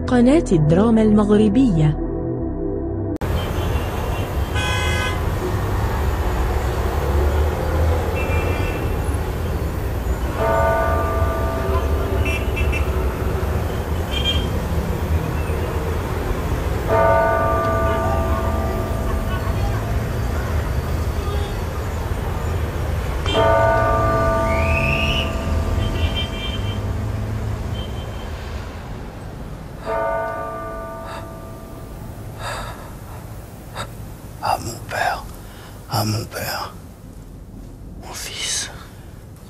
قناة الدراما المغربية. Ah mon père, mon fils,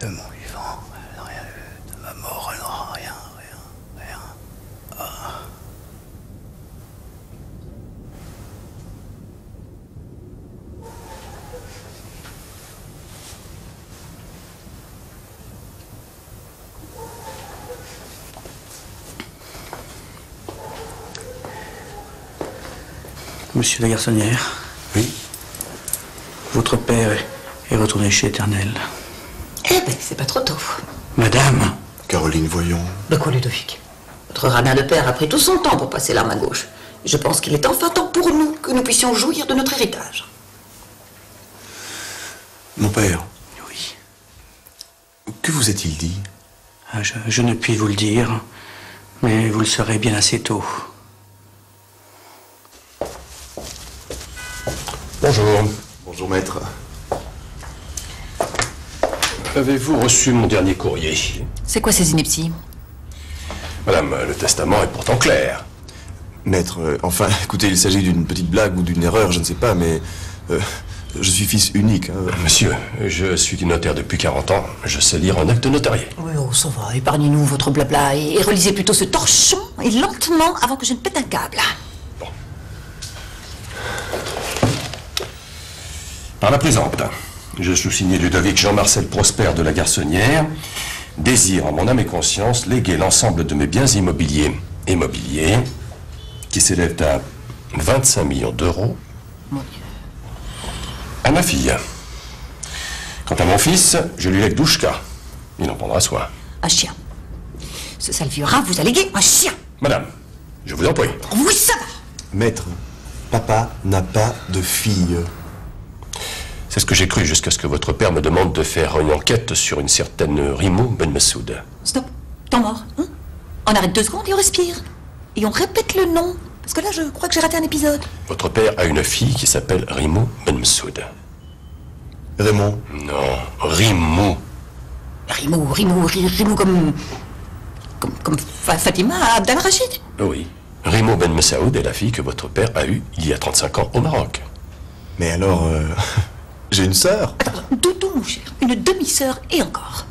de mon vivant, elle n'a rien vu, de ma mort, elle n'aura rien. Ah. Monsieur la garçonnière. Oui. Votre père est retourné chez Éternel. Eh ben, c'est pas trop tôt. Madame. Caroline, voyons. De quoi, Ludovic? Votre radin de père a pris tout son temps pour passer l'arme à gauche. Je pense qu'il est enfin temps pour nous que nous puissions jouir de notre héritage. Mon père. Oui. Que vous a-t-il dit? Je ne puis vous le dire, mais vous le saurez bien assez tôt. Bonjour. Bonjour, maître. Avez-vous reçu mon dernier courrier? C'est quoi ces inepties? Madame, le testament est pourtant clair. Maître, enfin, écoutez, il s'agit d'une petite blague ou d'une erreur, je ne sais pas, mais... je suis fils unique. Monsieur, je suis notaire depuis 40 ans. Je sais lire un acte notarié. Oui, oh, ça va. Épargnez-nous votre blabla et relisez plutôt ce torchon et lentement avant que je ne pète un câble. Bon. Par la présente, je sous-signe Ludovic Jean-Marcel Prosper de la Garçonnière, désire en mon âme et conscience léguer l'ensemble de mes biens immobiliers et mobiliers, qui s'élèvent à 25 millions d'euros, à ma fille. Quant à mon fils, je lui lègue Douchka. Il en prendra soin. Un chien. Ce sale vieux rat vous a légué un chien. Madame, je vous en prie. Oui, ça va. Maître, papa n'a pas de fille. C'est ce que j'ai cru jusqu'à ce que votre père me demande de faire une enquête sur une certaine Rimou Ben Messoud. Stop. Temps mort. Hein? On arrête 2 secondes et on respire. Et on répète le nom. Parce que là, je crois que j'ai raté un épisode. Votre père a une fille qui s'appelle Rimou Ben Messoud. Raymond. Non, Rimou. Rimou comme Fatima Abdelrachid. Oui. Rimou Ben Messoud est la fille que votre père a eue il y a 35 ans au Maroc. Mais alors, j'ai une sœur. Attends, Doudou, mon cher. Une demi-sœur et encore.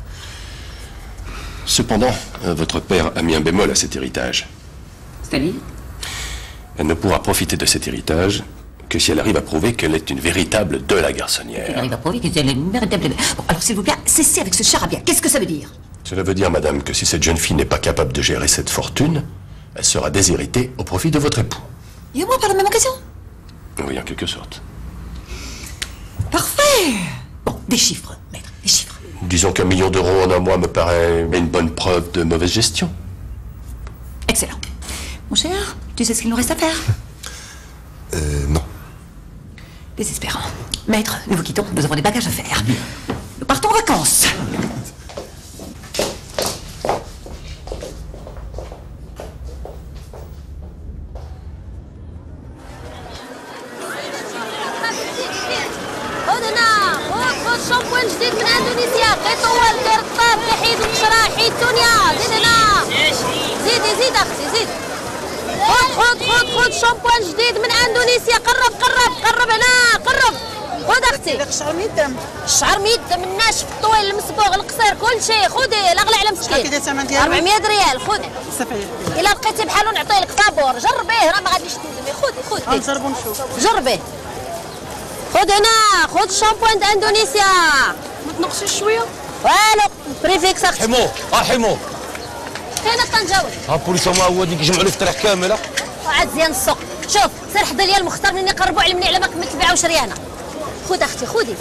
Cependant, votre père a mis un bémol à cet héritage. C'est-à-dire? Elle ne pourra profiter de cet héritage que si elle arrive à prouver qu'elle est une véritable de la garçonnière. Elle arrive à prouver qu'elle est une véritable... Bon, alors s'il vous plaît, cessez avec ce charabia. Qu'est-ce que ça veut dire? Cela veut dire, madame, que si cette jeune fille n'est pas capable de gérer cette fortune, elle sera déshéritée au profit de votre époux. Et moi par la même occasion? Oui, en quelque sorte. Parfait. Bon, des chiffres, maître, des chiffres. Disons qu'1 million d'euros en un mois me paraît une bonne preuve de mauvaise gestion. Excellent. Mon cher, tu sais ce qu'il nous reste à faire? Non. Désespérant. Maître, nous vous quittons, nous avons des bagages à faire. Nous partons en vacances. خذ شامبوان جديد من اندونيسيا قيطو والكير الطاب لحيد القشره حيد تونيا زيد هنا زيد اختي زيد خذ شامبوان جديد من اندونيسيا قرب هنا قرب خذ اختي الشعر ميدم الناشف الطويل المصبوغ القصير كل شيء خذي الاغلى على مسكين 400 ريال خذي الا لقيتي بحالو نعطيه لك طابور جربيه راه ما غاديش تندمي خذي نجربوا نشوف جربيه خذ هنا خذ شامبوان اندونيسيا ما تنقصيش شويه والو بريفيكس اختي حمو كاين الطنجاوي البوليس هما هو اللي يجمعوا الفترح كامله وعاد زيان السوق شوف سير حضر لي المختار منين يقربوا علمني على ما كملت البيعه وشريانه خذ اختي خذي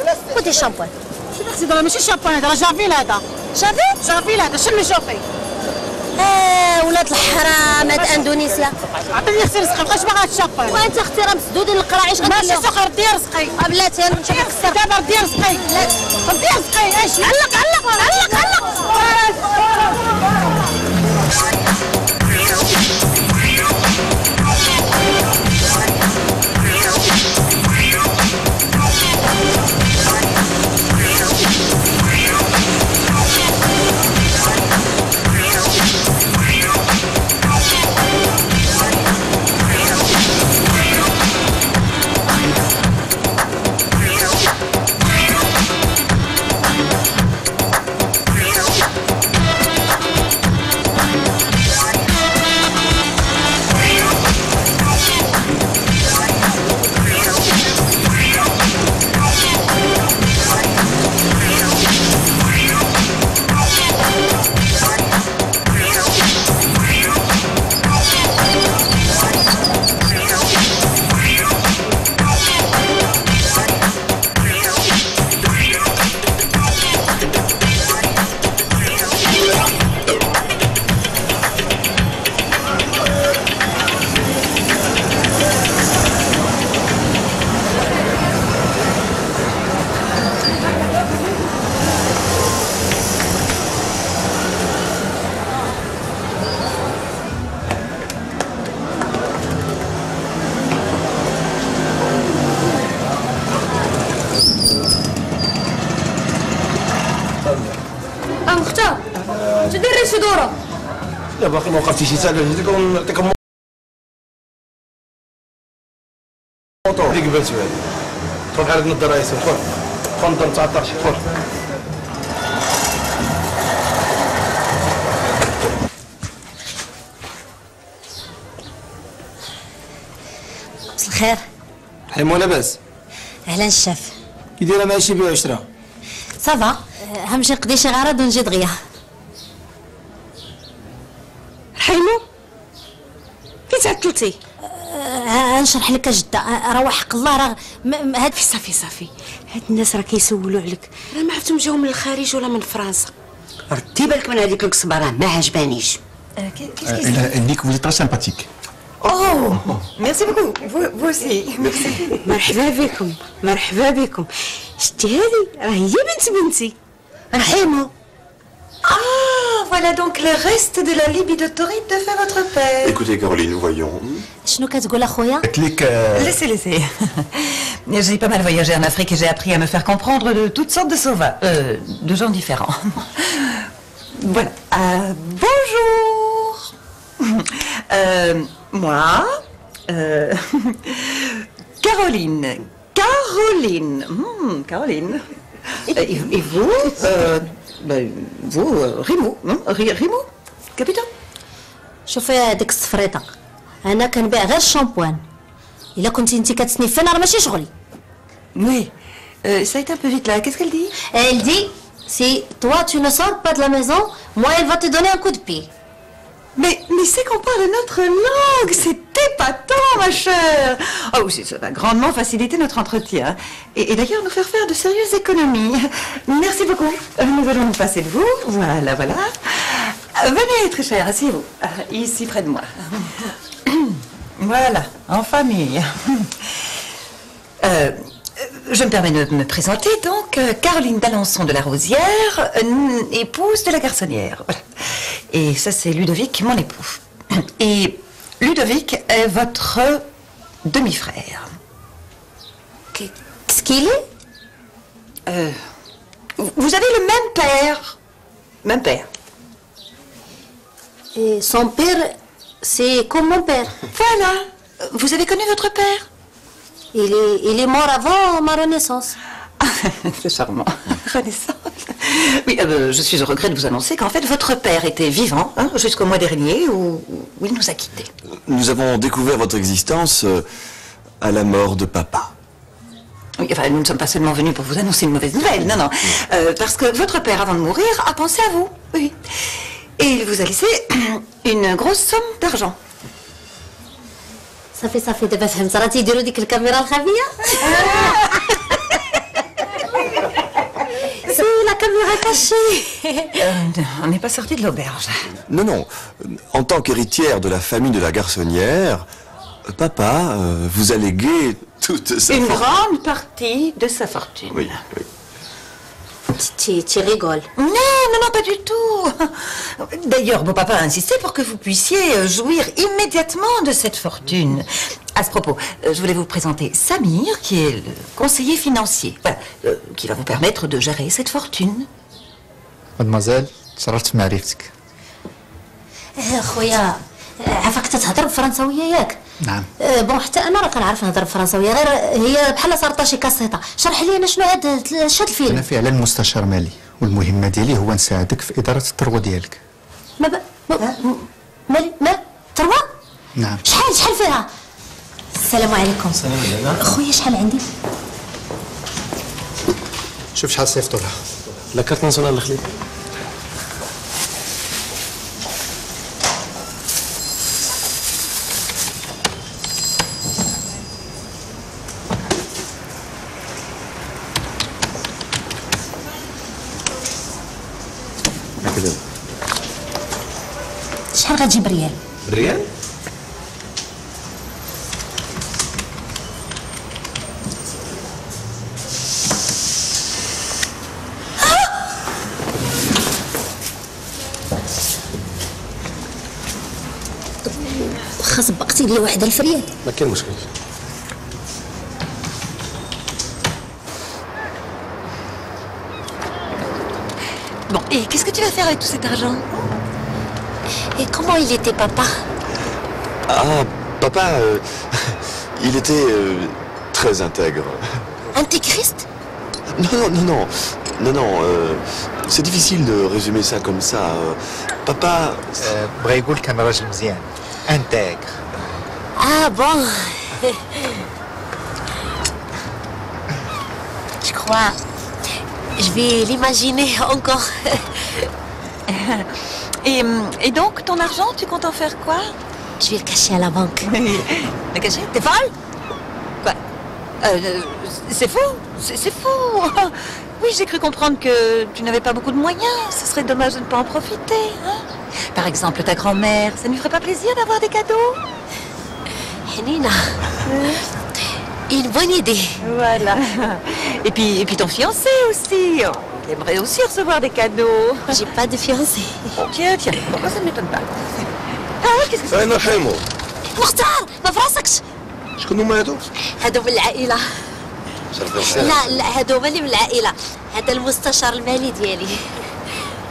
الشامبوان اختي راه ماشي شامبوان هذا راه جافيل هذا جافيل هذا شمي شوفي ولاد الحرام مات اندونيسيا. عطيني اختي رزقي بقاش باغا هاد الشابان. وانت اختي راه مسدود القرا عيش ماشي سكر ديال رزقي. بلاتي انا نمشي نكسر. دابا ديال رزقي. لا ديال رزقي اش علق علق علق علق. مختار تديري شي دوره. لا باقي ما وقفتيش يسال نعطيك موطور اللي قبلت به. دخل على النظاره يا سيدي، دخل دخل نتاع الطرش، دخل. مساء الخير. حيمو لاباس؟ اهلا الشاف. كي دايره ماشي بيع عشره؟ صافا همشي نقضي شي غرض ونجي دغيا. حيمو كي تعطلتي؟ نشرح لك جده، راه حق الله راه هاد صافي هاد الناس راه كيسولوا عليك، راه ما عرفتهم جاو من الخارج ولا من فرنسا. ردي بالك من هذيك القصبه راه ما عجبانيش. Elle dit que vous êtes très sympathique. Oh, merci beaucoup. Vous aussi. Merci. مرحبا بكم. شتي هذه راه هي بنتي Raymond. Ah, voilà donc le reste de la libidotorite de fait votre père. Écoutez Caroline, voyons. شنو كتقول اخويا؟ Laissez. J'ai pas mal voyagé en Afrique et j'ai appris à me faire comprendre de toutes sortes de sauvages, de gens différents. Voilà. Bonjour. Moi, Caroline. Caroline. Et vous, vous, Rimo, Rimo, capitaine. شوفي هذيك الصفريطه، انا كنبيع غير الشامبوان. الا كنتي انت كتسنفين راه ماشي شغلي. Oui, ça a été un peu vite là. Qu'est-ce qu'elle dit? Elle dit si toi tu ne sors pas de la maison, moi elle va te donner un coup de pied. Mais c'est qu'on parle notre langue, c'est épatant, ma chère. Oh, ça va grandement faciliter notre entretien. Et d'ailleurs nous faire de sérieuses économies. Merci beaucoup. Nous allons nous passer de vous. Voilà. Venez, très cher, asseyez-vous. Ici, près de moi. Voilà, en famille. Je me permets de me présenter, donc, Caroline d'Alençon de la Rosière, épouse de la Garçonnière. Voilà. Et ça, c'est Ludovic, mon époux. Et Ludovic est votre demi-frère. Qu'est-ce qu'il est? Vous avez le même père. Même père. Et son père, c'est comme mon père. Voilà. Vous avez connu votre père? Il est mort avant ma renaissance. C'est charmant. Renaissance. Oui, je suis au regret de vous annoncer qu'en fait, votre père était vivant jusqu'au mois dernier où il nous a quittés. Nous avons découvert votre existence à la mort de papa. Oui, enfin, nous ne sommes pas seulement venus pour vous annoncer une mauvaise nouvelle, non. Parce que votre père, avant de mourir, a pensé à vous. Oui. Et il vous a laissé une grosse somme d'argent. صافي دابا فهمت، راه تيديروا ديك الكاميرا الخفيه. سي لا كاميرا كاش marché. On n'est pas sorti de l'auberge. Non, non. En tant qu'héritière de la famille de la garçonnière, papa vous a légué toute sa Une fortune. grande partie de sa fortune. Oui, oui. Tu rigoles. Non, pas du tout. D'ailleurs, mon papa a insisté pour que vous puissiez jouir immédiatement de cette fortune. À ce propos, je voulais vous présenter Samir, qui est le conseiller financier, voilà, qui va vous permettre de gérer cette fortune. مدمازيل تشرفت بمعرفتك. خويا عفاك تتهضر بالفرنساويه ياك؟ نعم. بون حتى انا راه كنعرف نهضر بالفرنساويه، غير هي بحال صارت شي كاسيطه. شرح لي انا شنو هاد الفيلم. انا فعلا مستشار مالي، والمهمه ديالي هو نساعدك في اداره الثروه ديالك. ما ثروه؟ نعم. شحال فيها؟ السلام عليكم. السلام عليكم. خويا شحال عندي؟ شوف شحال صيفطوا لها. لا كارت ناسيونال الخليج. هكذا. شحال غتجيب ريال؟ ريال؟ واخا سبقتي لي واحد 1000 ريال. ما كاين مشكل. Bon, et qu'est-ce que tu vas faire avec tout cet argent? Et comment il était, papa? Ah, papa, il était très intègre. Intégriste? Non, c'est difficile de résumer ça comme ça. Papa... بغا يقول كان راجل مزيان. انتاغر. Ah bon. Je crois. Je vais l'imaginer encore. Et donc, ton argent, tu comptes en faire quoi? Je vais le cacher à la banque. Le cacher? T'es folle? Quoi? C'est faux? C'est faux. Oui, j'ai cru comprendre que tu n'avais pas beaucoup de moyens. Ce serait dommage de ne pas en profiter. Hein? Par exemple, ta grand-mère, ça ne lui ferait pas plaisir d'avoir des cadeaux? Nina, une bonne idée. Voilà. Et puis ton fiancé aussi. Il aimerait aussi recevoir des cadeaux. J'ai pas de fiancé. Tiens, pourquoi ça ne m'étonne pas? Ah, qu'est-ce que c'est? أين الحمو؟ مختار ما فراسكش. شكون هما هادو؟ هادو من العائلة. لا هادو مالي من العائلة. هذا المستشار المالي ديالي.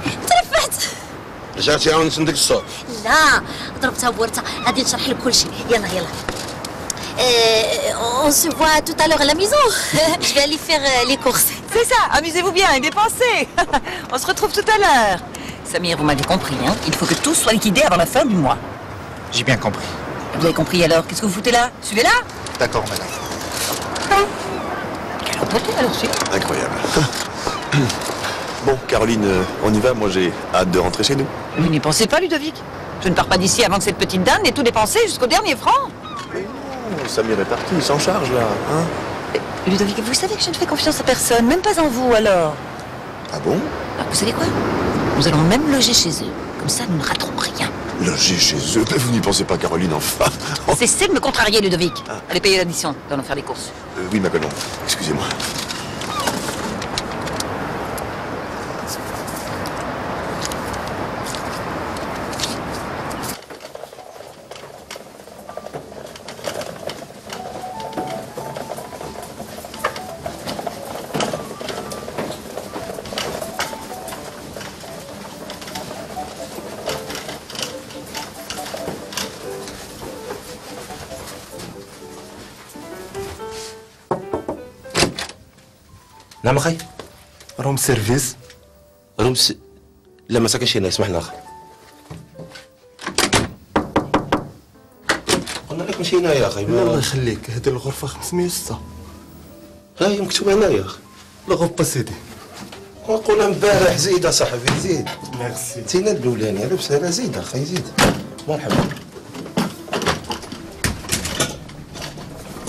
ترفعت. رجعتي عاود نسندك الصوت. لا ضربتها بورتها. غادي نشرح لك كل شيء. يلا. On se voit tout à l'heure à la maison. Je vais aller faire les courses. C'est ça, amusez-vous bien et dépensez. On se retrouve tout à l'heure. Samir, vous m'avez compris, hein? Il faut que tout soit liquidé avant la fin du mois. J'ai bien compris. Vous avez compris alors? Qu'est-ce que vous foutez là? Suivez-la. D'accord, madame. Quelle entreprise alors, suivez. Incroyable. Bon, Caroline, on y va. Moi, j'ai hâte de rentrer chez nous. Vous n'y pensez pas, Ludovic? Je ne pars pas d'ici avant que cette petite dame n'ait tout dépensé jusqu'au dernier franc. Samir est parti, il s'en charge là, hein? Ludovic, vous savez que je ne fais confiance à personne, même pas en vous alors. Ah bon? Alors, vous savez quoi? Nous allons même loger chez eux. Comme ça, nous ne raterons rien. Loger chez eux? Mais vous n'y pensez pas, Caroline, enfin. Cessez de me contrarier, Ludovic. Allez payer l'addition. Nous allons faire les courses. Oui, ma colombe. Excusez-moi. نعم اخي. روم سيرفيس. لا ما ساكنش هنا، اسمح لنا اخي. قلنا لك مشي هنا يا اخي. الله يخليك، هذه الغرفة 506. ها هي مكتوبة هنا يا اخي. الغرفة سيدي. نقولها امبارح زيد صاحبي زيد. ميرسي. تينا الدولاني لبس هذا زيد اخي زيد. مرحبا.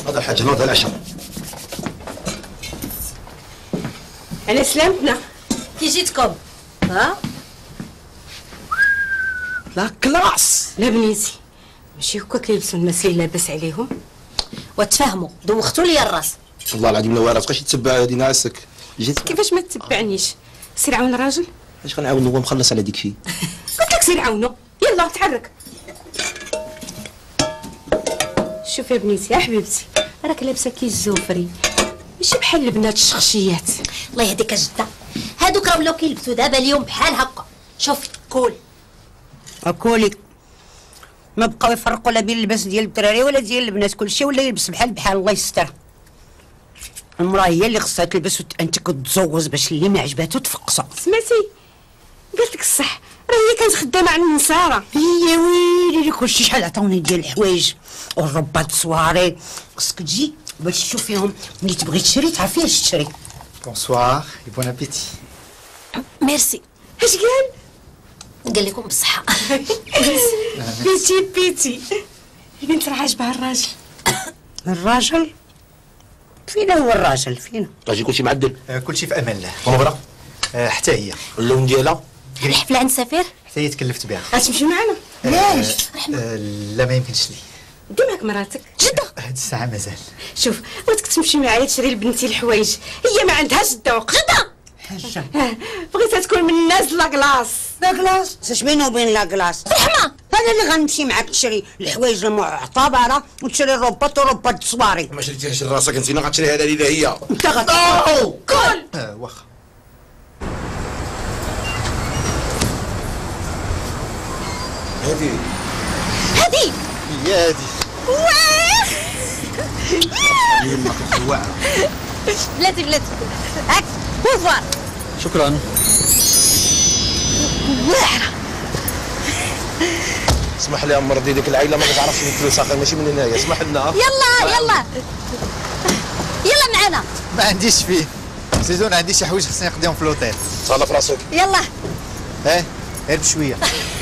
هذا الحاج نوض العشاء. أنا سلامتنا. كي جيتكم؟ ها لا كلاس. لا بنيتي ماشي هكا كيلبسوا الناس اللي لاباس عليهم. وتفاهموا دوختوا لي الراس. والله العظيم لا واعره تبقاش تتبع هادي ناعسك. جيت كيفاش ما تتبعنيش؟ سير عاون الراجل. اش غنعاونو هو مخلص على ديك فيه. قلت لك سير عاونو. يلا تحرك. شوفي يا بنيتي يا حبيبتي راك لابسه كي الزوفري ماشي بحال البنات الشخشيات. الله يهديك جده، هادوك راه ولاو كيلبسوا دابا اليوم بحال هكا. شوفي كول كولي ما بقاو يفرقوا لا بين اللباس ديال الدراري ولا ديال البنات، كلشي ولا يلبس بحال الله يستر. المراه هي اللي خصها تلبس وانت كتزوز باش اللي ما عجباتو تفقصو. سمعتي قالت لك الصح راه هي كانت خدامه عند النصارى. هي ويلي كلشي شحال عطاوني ديال الحوايج والرباط صواري. خصك تجي باش تشوفيهم ملي تبغي تشري تعرفي اش تشري. بونسوار اي بون ابيتي. ميرسي. اش قال لكم بالصحه. بيتي البنت راه عاجبها الراجل. الراجل فينا هو الراجل فينا؟ اجي كلشي معدل. كلشي في امان الله. ومغرى حتى هي. اللون ديالها الحفله عند سفير. حتى هي تكلفت بها. غتمشي معنا؟ علاش؟ لا ما يمكنش لي. ديماك مراتك جده. هاد الساعه مازال. شوف بغيتك تمشي معايا تشري لبنتي الحوايج، هي ما عندهاش الذوق. جده حاجه بغيتها تكون من الناس لاكلاص. لاكلاص؟ اش بينو وبين لاكلاص؟ رحمه انا اللي غنمشي معاك تشري الحوايج المعتبره وتشري الروبات ورباط الصواري. ما شريتيهاش لراسك انت، غتشري هذا اللي هي. انت غتشري كل واخا. هادي هادي هي هادي. يمك الخواعه. بلاتي هاك بوفوار. شكرا. واعره. اسمح لي مرضي ديك العائله ما كتعرفش الفلوس اخر ماشي من هنايا. اسمح لنا. يلا معنا. ما عنديش فيه سيزون، عندي شي حوايج خصني نقضيهم في الاوتيل. تهلا في راسك. يلا غير بشويه.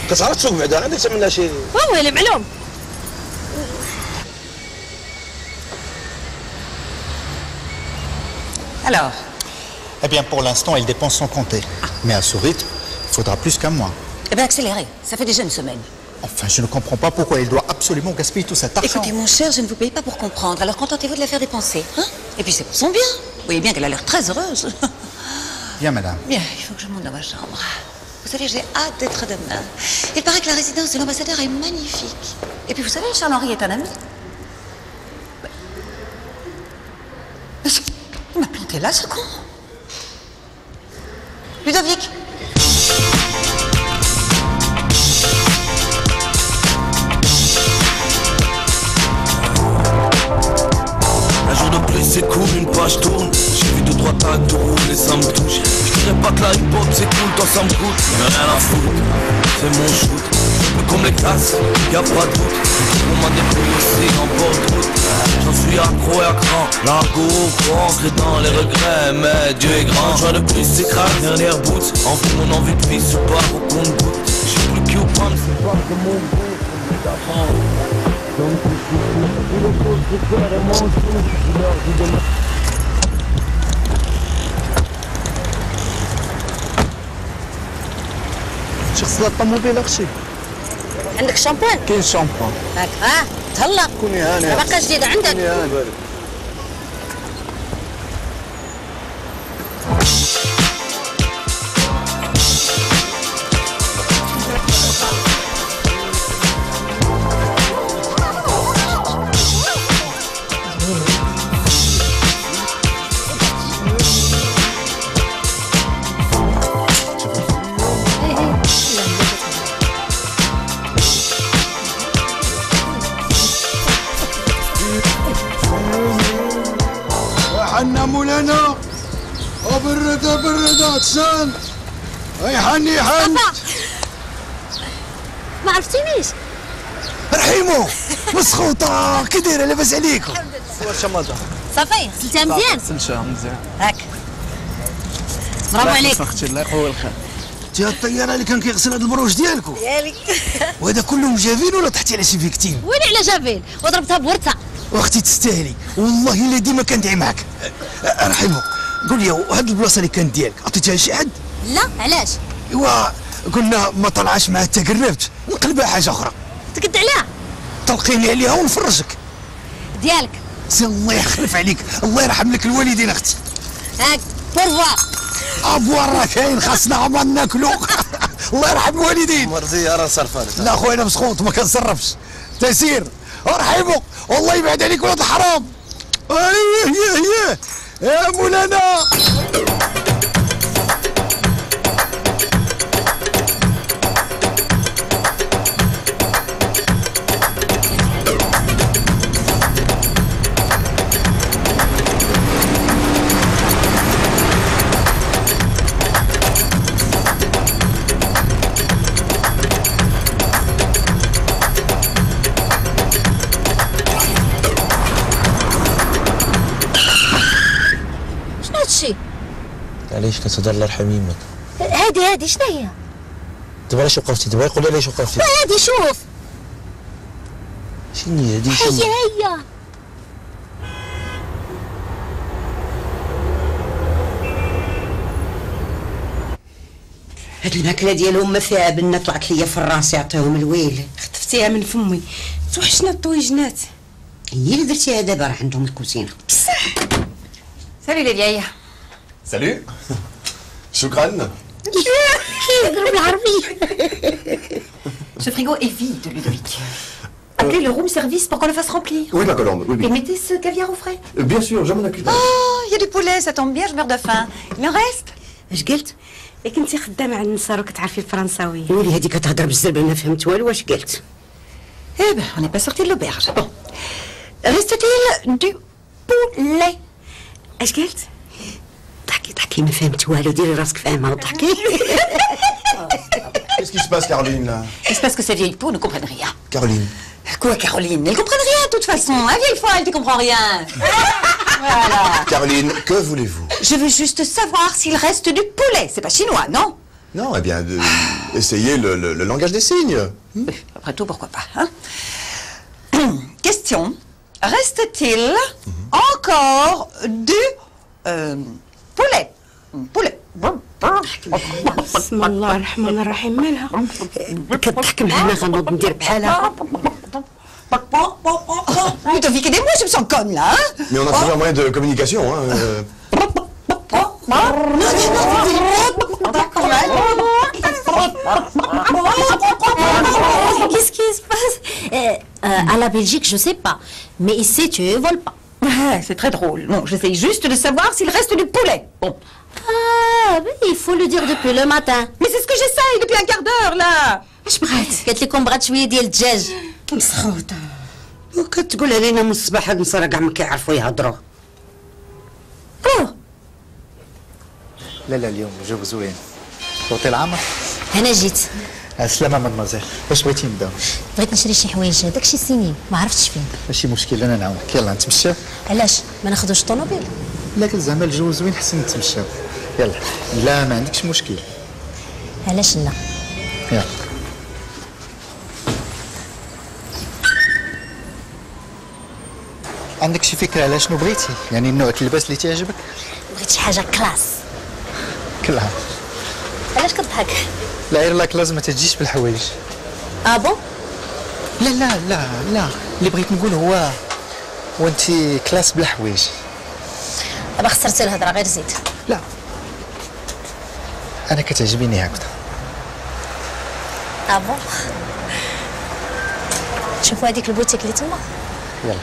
كتعرف تسوق بعدا عندك تمنى شي. ويلي معلوم. Alors, Eh bien, pour l'instant, les dépenses sont comptées. Mais à ce rythme, il faudra plus qu'un mois. eh bien accélérez, ça fait déjà une semaine. Enfin, je ne comprends pas pourquoi il doit absolument gaspiller tout cet argent. Écoutez mon cher, je ne vous paye pas pour comprendre, alors contentez-vous de la faire dépenser. Hein? Et puis c'est pour son bien. Vous voyez bien qu'elle a l'air très heureuse. Bien, madame. Bien, il faut que je monte dans ma chambre. Vous savez, j'ai hâte d'être demain. Il paraît que la résidence de l'ambassadeur est magnifique. Et puis vous savez, Charles-Henri est un ami. Il m'a planté là, ce con. Ludovic. Un jour de plus s'écoule, une page tourne. J'ai vu 2-3 tags de roule et ça me touche. Je dirais pas que la hip-hop c'est cool, toi ça me coûte. Mais rien à foutre, c'est mon shoot. Mais comme les classes, y'a pas de doute. On m'a débrouillé aussi en bord de route. J'en suis accro et à cran. L'argot au courant, ancré dans les regrets. Mais Dieu est grand. Joie de plus s'écrase, dernière bout. En vous mon envie de vie se part au compte-goutte. J'ai plus qui au pomme, c'est pas que mon goût. C'est d'apprendre. Donc je suis le cause de faire et mon jour. Je leur dis de شي خصها الطوموبيل اختي. عندك شامبوان؟ كاين شامبوان. هاك تهلا. كوني هاني. باقا جديده عندك؟ كوني هاني. حنا مولانا وبرد تسان اي حني حن ما عرفتينيش. رحيمو مسخوطه كي دايره لاباس عليكم؟ صافي غسلتها مزيان. غسلتها مزيان. هاك برافو عليك. اختي الله يقوي الخير. انت الطياره اللي كان كيغسل هاد البروج ديالكم ديالي. وهذا كلهم جافين ولا تحتي على شي فيكتيم؟ وين على جافيل وضربتها بورتها. واختي تستاهلي والله الا ديما كندعي معاك. رحيمو قول لي هاد البلاصه اللي كانت ديالك عطيتيها لشي حد؟ لا علاش؟ ايوا قلنا ما طلعش معاه حتى قربت نقلبها حاجه اخرى. تقد عليها؟ طلقيني عليها ونفرجك. ديالك. سي الله يخلف عليك، الله يرحم لك الوالدين اختي. هاك بورفوار. ابوار راه كاين خاصنا عمر ناكلو. الله يرحم الوالدين. مرزي راه صرفات. لا خويا انا مسخوط ما كنصرفش. تسير ارحموا والله يبعد عليك ولاد الحرام. ايه يا مولانا. علاش كتهضر الله يرحم يمك؟ هادي شنو هي؟ دابا علاش وقفتي؟ دابا يقول لي علاش وقفتي؟ هادي شوف. شنو هي هادي؟ هي هاد الماكله ديالهم ما فيها بنه طلعت ليا في الراس يعطيهم الويل. خطفتيها من فمي. توحشنا الطويجنات. هي اللي درتيها دابا راه عندهم الكوزينه. بصح. سالي لي فيايا. سالو. شكرا. يهضر بالعربيه. Ce frigo est vide, Ludovic. Appelez le room service pour qu'on le fasse remplir. Oui, ma colombe, oui. Et mettez ce caviar au frais. Bien sûr, je m'en occupe. Oh, il y a du poulet, ça tombe bien, je meurs de faim. Il en reste? اش قلت؟ كنتي خدامه عند النصارى وكتعرفي الفرنساويه. ويلي هادي كتهضر بالزربه ما فهمت والو. واش قلت؟ Eh ben, on n'est pas sorti de l'auberge. Bon. Reste-t-il du poulet? اش قلت؟ ضحكي ما فهمت والو. ديري راسك فاهمه وضحكي. Qu'est-ce qui se passe, Caroline, là? Il se passe que ces vieilles peaux ne comprennent rien. Caroline. Quoi, Caroline? Elles comprennent rien, de toute façon. Hein, vieille folle, tu comprends rien. Voilà. Caroline, que voulez-vous? Je veux juste savoir s'il reste du poulet. C'est pas chinois, non? Non, eh bien, essayez le langage des signes. Après tout, pourquoi pas, hein? Question. Reste-t-il encore du poulet? Poulet. بسم الله الرحمن الرحيم. مالها كتضحك معنا غنوض ندير بحالها. Ludovic, aidez-moi, je me sens conne là, hein? Mais on a trouvé un moyen de communication, hein. Qu'est-ce qui se passe? À la Belgique, je sais pas. Mais ici, tu voles pas. Ouais, c'est très drôle. Non, j'essaye juste de savoir s'il reste du poulet. Bon. Ah, mais il faut le dire depuis le matin. Mais c'est ce que j'essaye depuis un quart d'heure, là. اش بغات؟ قالت لكم بغات شويه ديال الدجاج. مسخوطه. وكتقولها لينا من الصباح هاد النصارى كاع ما كيعرفوا يهضروا. لا اليوم جو زوين. طوطي العمر. انا جيت. السلامة مدمزيل. واش بغيتي نبداو؟ بغيت نشري شي حوايج داكشي سيني ما عرفتش فين. ماشي مشكل انا نعاونك. يلا نتمشى. علاش ما ناخذوش الطوموبيل؟ لكن زعما الجو زوين حسن نتمشاو. يلا لا ما عندكش مشكل. علاش لا؟ يلا. عندك شي فكرة على شنو بغيتي؟ يعني النوع اللباس اللي تعجبك؟ بغيت شي حاجة كلاس. كلها. علاش كتضحك؟ لا غير لا كلاس ما تجيش بالحوايج. بون؟ لا اللي بغيت نقول هو وانت كلاس بلا حوايج. دابا خسرتي الهضرة غير زيد. لا انا كتعجبيني هكذا. بون؟ شوفوا هذيك البوتيك اللي تما. يلا.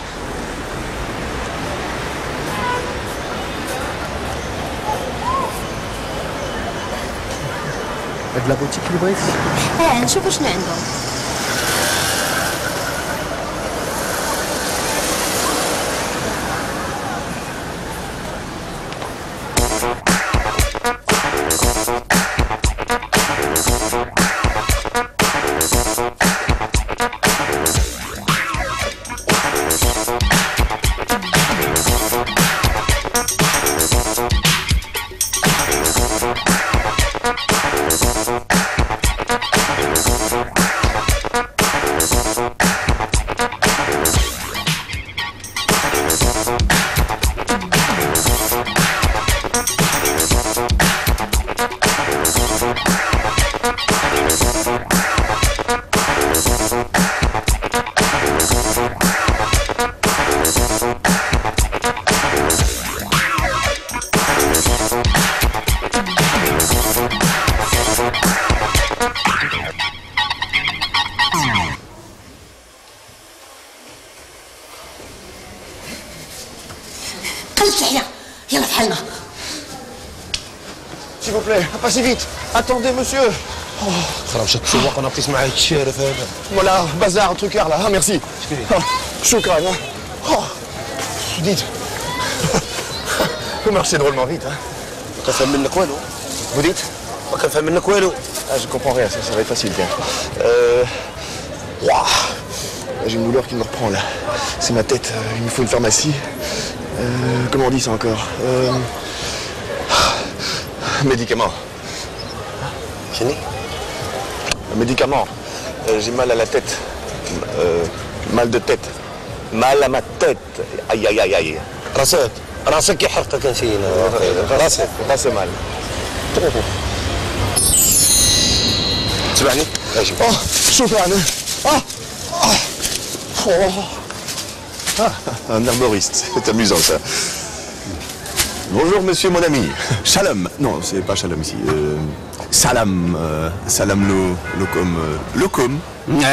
هاد لابوتيك اللي بغيتي؟ نشوفوا شنو عندهم. بحالنا. S'il vous plaît, pas si vite. Attendez, monsieur. خرج التسوق انا بقيت مع هاد الشارف هذا. Voilà, bazar, trucard là. Ah, merci. Choukran. Dites. Vous marchez drôlement vite, hein. ما كنفهم منك والو. Vous dites? ما كنفهم منك والو. Ah, je comprends rien, ça va être facile, tiens. Ouah. J'ai une douleur qui me reprend là. C'est ma tête, il me faut une pharmacie. Comment on dit ça encore? Médicament. شني؟ Médicament. J'ai mal à la tête. Mal de tête. Mal à ma tête. Aïe aïe aïe aïe. راسك يحرقك نسينا. راسك mal. تسمعني؟ اجي. شكرا. Un herboriste, c'est amusant ça. Bonjour monsieur mon ami. Shalom. Non, c'est pas Shalom ici. Salam. Salam lokom. Lokom.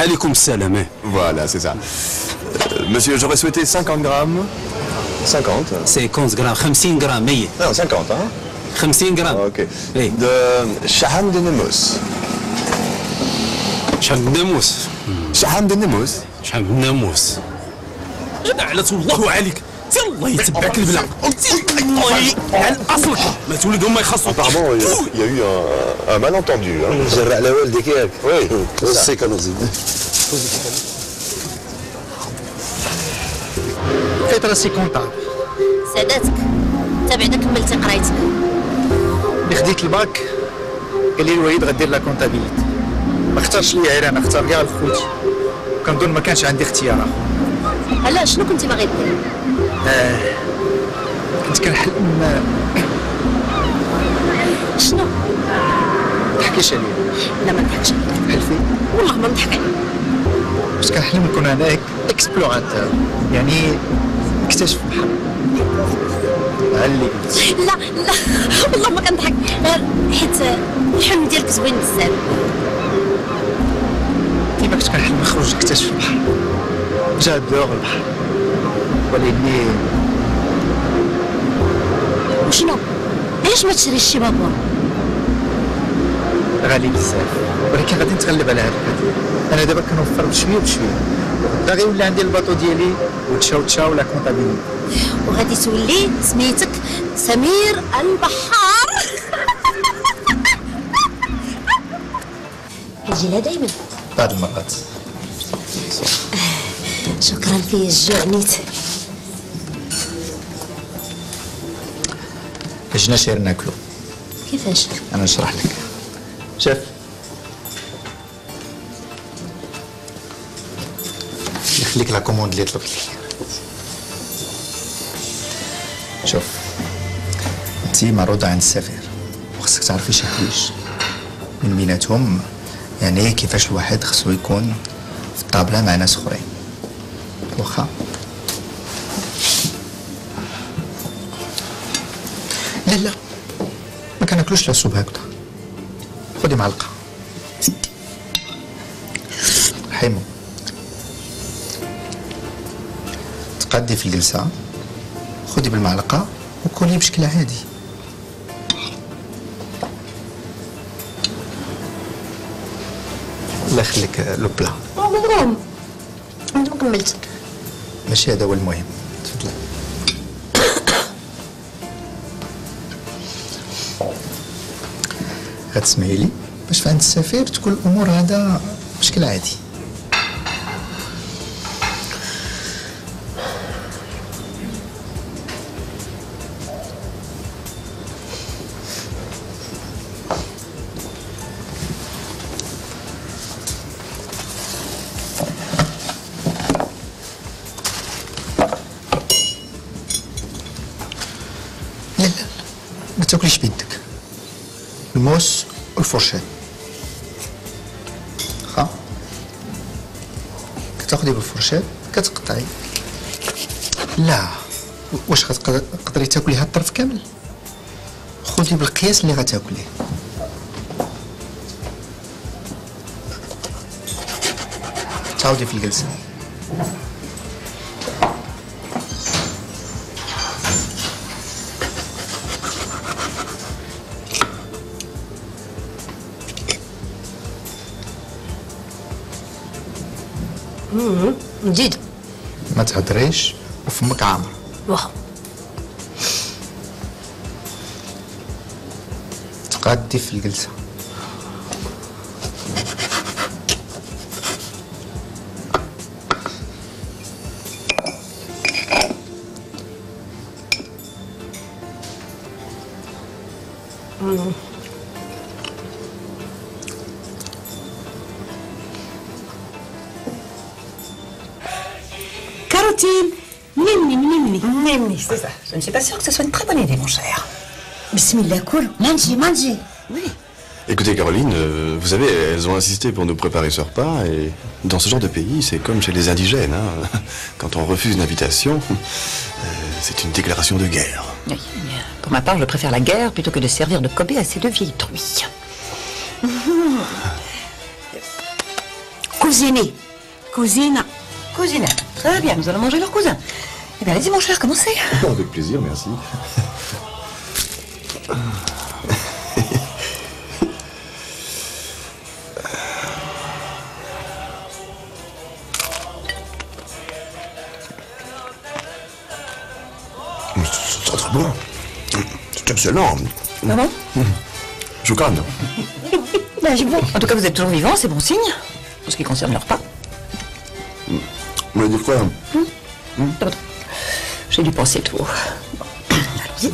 Alaykoum salam. Voilà, c'est ça. Monsieur, j'aurais souhaité 50 grammes. 50. 50 grammes, 50 grammes, mais. Non, 50, hein. 50 grammes. Ok. De Shaham de Nemos. شحال ناموس شحال ناموس شحال ناموس لعنة الله عليك سير الله يتبعك البلا الله على اصلك ما تولد هما يخصوا. Apparemment il y a eu un malentendu. جرع على والديك ياك. Oui. وصيك انا زيد. لقيت راسي كونطابل. سعادتك انت بعدا كملتي قرايتك. ملي خديت الباك قال لي الوالد غدير لا كونطابيليتي. ما اختارش ليا غير انا، اختار كاع خوتي. كنظن ما كانش عندي اختيار اخر. علاش شنو كنتي باغي دير؟ كنت كنحلم. شنو؟ ما تحكيش عليا. لا ما نضحكش عليك. حلفي والله ما نضحك عليك. باش كنحلم نكون انا اكسبلوراتور، يعني نكتشف البحر. علي قلت. لا لا والله ما كنضحك، غير حيت الحلم ديالك زوين بزاف. ديما كنت كنحلم نخرج نكتشف البحر. جادور البحر، ولكني وشنو؟ علاش ما تشريش شي بابور؟ غالي بزاف، ولكن غادي نتغلب على هاد القضيه. انا دابا كنوفر بشويه بشويه، دا غيولي عندي الباطو ديالي وتشاو ولا كونطابيليتي. وغادي تولي سميتك سمير البحار. كتجي لها دايما بعض المرات. شكرا فيا الجوع نيت. جينا شير ناكلو. كيفاش؟ انا نشرح لك. شوف نخليك لا كوموند اللي طلبت لي. شوف انتي معروضة عند السفير وخصك تعرفي شي حوايج من بيناتهم، يعني كيفاش الواحد خصو يكون في الطابلة مع ناس اخرين. واخا لا لا ما كناكلوش لا سوب هكذا. خدي معلقة. حيمو تقادي في الجلسة، خدي بالمعلقة وكلي بشكل عادي. الله يخليك لو بلا. مبروم انت ما كملت. ماشي هذا هو المهم. تفضل. غتسمعي لي باش في عند السفير تكون الامور هذا بشكل عادي. لا لا ما تاكليش بيدك. الموس والفرشاة. خا كتاخدي بالفرشاة كتقطعي. لا واش غتقدري تاكلي هاد الطرف كامل؟ خدي بالقياس اللي غتاكليه. تعاودي في الجلسة. نزيد ما تهضريش وفمك عامر. واخا. تقادي في الجلسة. Carotine, Mimni, c'est ça. Je ne suis pas sûre que ce soit une très bonne idée, mon cher. Bismillah, cool. Mangi. Oui. Écoutez, Caroline, vous savez, elles ont insisté pour nous préparer ce repas, et dans ce genre de pays, c'est comme chez les indigènes, hein. Quand on refuse une invitation, c'est une déclaration de guerre. Oui, pour ma part, je préfère la guerre plutôt que de servir de Kobe à ces deux vieilles truies. Cousiner. Cousina. Très bien, nous allons manger leur cousin. Eh bien, allez-y, mon cher, commencez. Avec plaisir, merci. C'est très bon. C'est excellent. Ah bon? Je canne. Ben, j'ai bon. En tout cas, vous êtes toujours vivant, c'est bon signe. En ce qui concerne leur repas. Vous voulez dire quoi? Pardon. J'ai dû penser tout. Bon. Allons-y.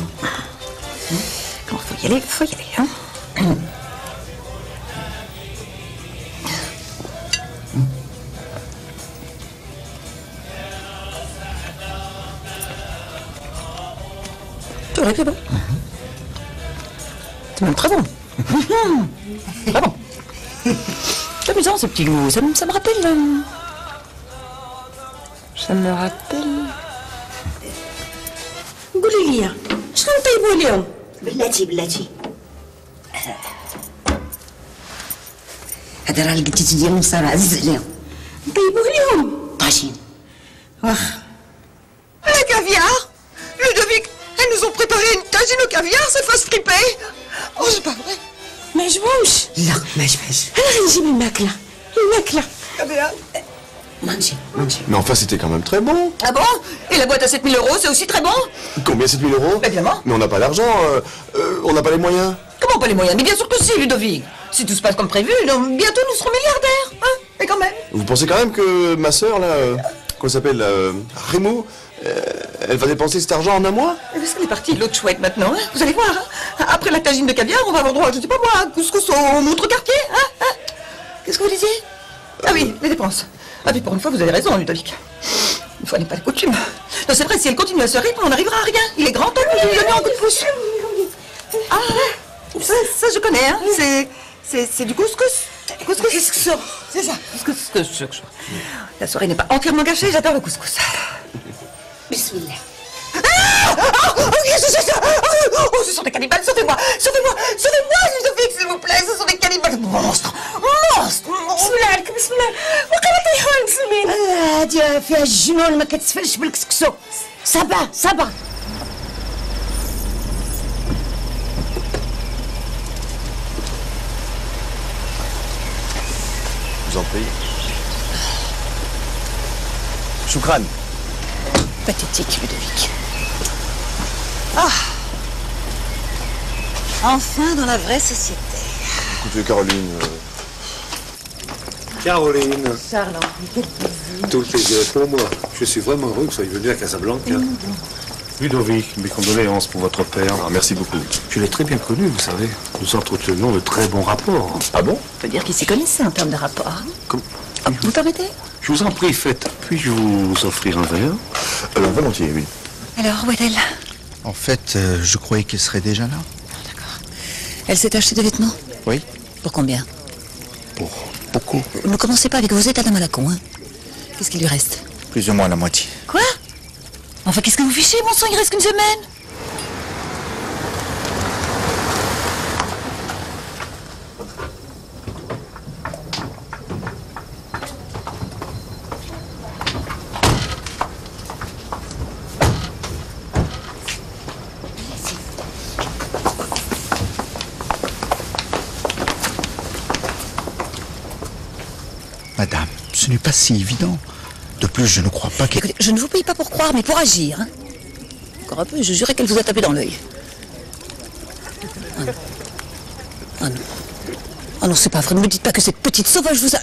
Quand faut y aller, hein. C'est vrai que c'est bon. C'est même très bon. Très bon. C'est amusant ce petit goût. Ça me rappelle. Ça me rappelle. قولي لي شنو نطيبوا اليوم؟ بلاتي هذا راه القتيت ديال نص راه عزيز عليهم. نطيبوه اليوم طاجين. واخا. Un caviar Ludovic, elles nous ont préparé une tagine au caviar, cette fois frippée. Oh, c'est pas vrai. ما عجبهمش. لا ما عجبهاش. انا غنجيب الماكله. Caviar. مانجي. Mais enfin, c'était quand même très bon. Ah bon? Et la boîte à 7 000 €, c'est aussi très bon? Combien? 7 000 €? Évidemment. Mais on n'a pas l'argent, on n'a pas les moyens. Comment pas les moyens? Mais bien sûr que si, Ludovic. Si tout se passe comme prévu, bientôt nous serons milliardaires. Hein? Mais quand même. Vous pensez quand même que ma sœur, là, qu'on s'appelle Remo, elle va dépenser cet argent en un mois? Parce qu'elle est partie, l'autre chouette maintenant, hein? Vous allez voir. Hein? Après la tagine de caviar, on va avoir droit, je sais pas moi, à couscous au montre-quartier. Hein? Qu'est-ce que vous disiez? Ah oui, les dépenses. Ah puis pour une fois, vous avez raison, Ludovic. Une fois n'est pas la coutume. Non, c'est vrai, si elle continue à ce rythme, on n'arrivera à rien. Il est grand temps de lui donner un coup de pouce. Ah, ça je connais, hein. C'est du couscous. Couscous. C'est ça. Couscous. La soirée n'est pas entièrement gâchée, j'adore le couscous. Bismillah. Oh, ce sont des cannibales, sauvez-moi, Ludovic, s'il vous plaît, ce sont des cannibales. Monstres. بسم الله عليك بسم الله وقيلا طيحوا المسلمين. هادي فيها الجنون ما كتسفلش بالكسكسو. صبا. Je vous en prie. Choukran. Pathétique, Ludovic. Enfin dans la vraie société. Écoutez, Caroline. Caroline, Charles, tout le plaisir est pour moi. Je suis vraiment heureux que vous soyez venu à Casablanca. Ludovic, mes condoléances pour votre père. Ah, merci beaucoup. Je l'ai très bien connu, vous savez. Nous entretenons de très bons rapports. Ah bon? On peut dire qu'il s'y connaissait en termes de rapport. Vous permettez? Je vous en prie, faites. Puis-je vous offrir un verre? Volontiers, oui. Alors, où est-elle? En fait, je croyais qu'elle serait déjà là. Elle s'est acheté des vêtements? Oui. Pour combien? Pour beaucoup. Ne commencez pas avec vos états d'âme à la con, hein. Qu'est-ce qu'il lui reste? Plus ou moins la moitié. Quoi? Enfin, qu'est-ce que vous fichez, mon sang? Il reste qu'une semaine. Madame, ce ce n'est pas si évident. De plus, je ne crois pas que... Écoutez, je ne vous paye pas pour croire, mais pour agir. Hein. Encore un peu, je jurais qu'elle vous a tapé dans l'œil. Ah non. Ah non. Ah non, c'est pas vrai. Ne me dites pas que cette petite sauvage vous a...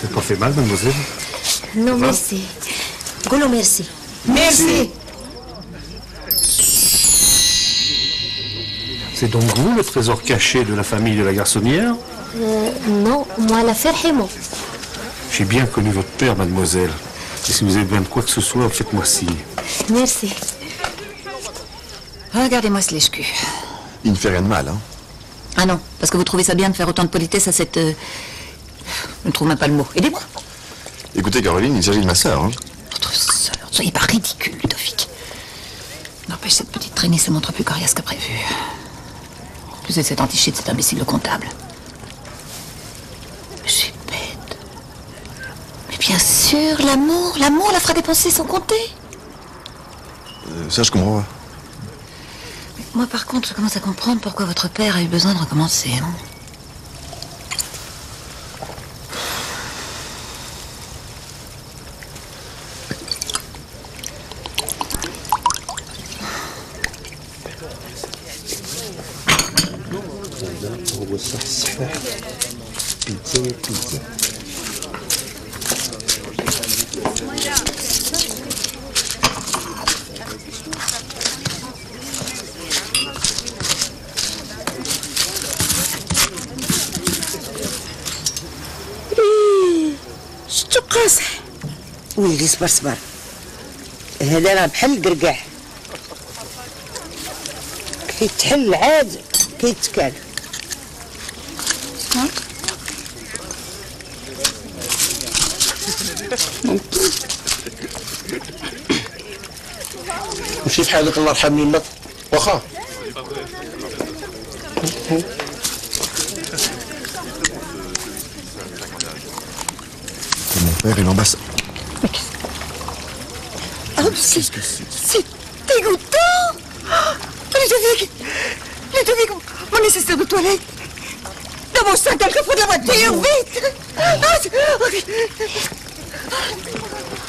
C'est pas fait mal, mademoiselle? Non, merci. Golo, merci. Merci. C'est donc vous le trésor caché de la famille de la garçonnière? Non, moi, l'affaire Raymond. J'ai bien connu votre père, mademoiselle. Et si vous avez besoin de quoi que ce soit, faites-moi signe. Merci. Regardez-moi ce lèche-cul. Il ne fait rien de mal, hein. Ah non, parce que vous trouvez ça bien de faire autant de politesse à cette... Je ne trouve même pas le mot. Aidez-moi. Écoutez, Caroline, il s'agit de ma sœur, hein. Votre sœur. Soyez pas ridicule, Ludovic. N'empêche, cette petite traînée se montre plus coriace que prévu. En plus de cet entiché de cet imbécile de comptable. Je suis bête. Mais bien sûr, l'amour la fera dépenser sans compter. Ça, je comprends pas. Moi, par contre, je commence à comprendre pourquoi votre père a eu besoin de recommencer. Hein. شتو قاصح ولدي صبر صبر هذا راه بحال القرقاع كيتحل عاد كيتكال مشي في حالك الله يرحم يمك واخا. Mon père est l'ambassadeur. Oh, c'est dégoûtant. Ludovic, mon nécessaire de toilette. Dans mon sac, dans le coffre de la voiture, vite.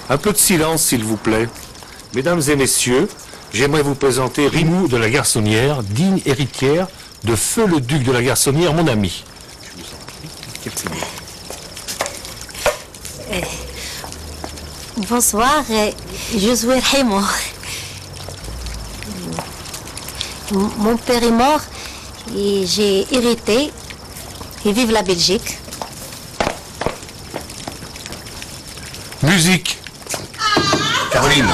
Un peu de silence, s'il vous plaît. Mesdames et messieurs, j'aimerais vous présenter Rimou de la Garçonnière, digne héritière de Feu le Duc de la Garçonnière, mon ami. Bonsoir, je suis Raymond. Mon père est mort et j'ai hérité. Et vive la Belgique. Musique. Caroline.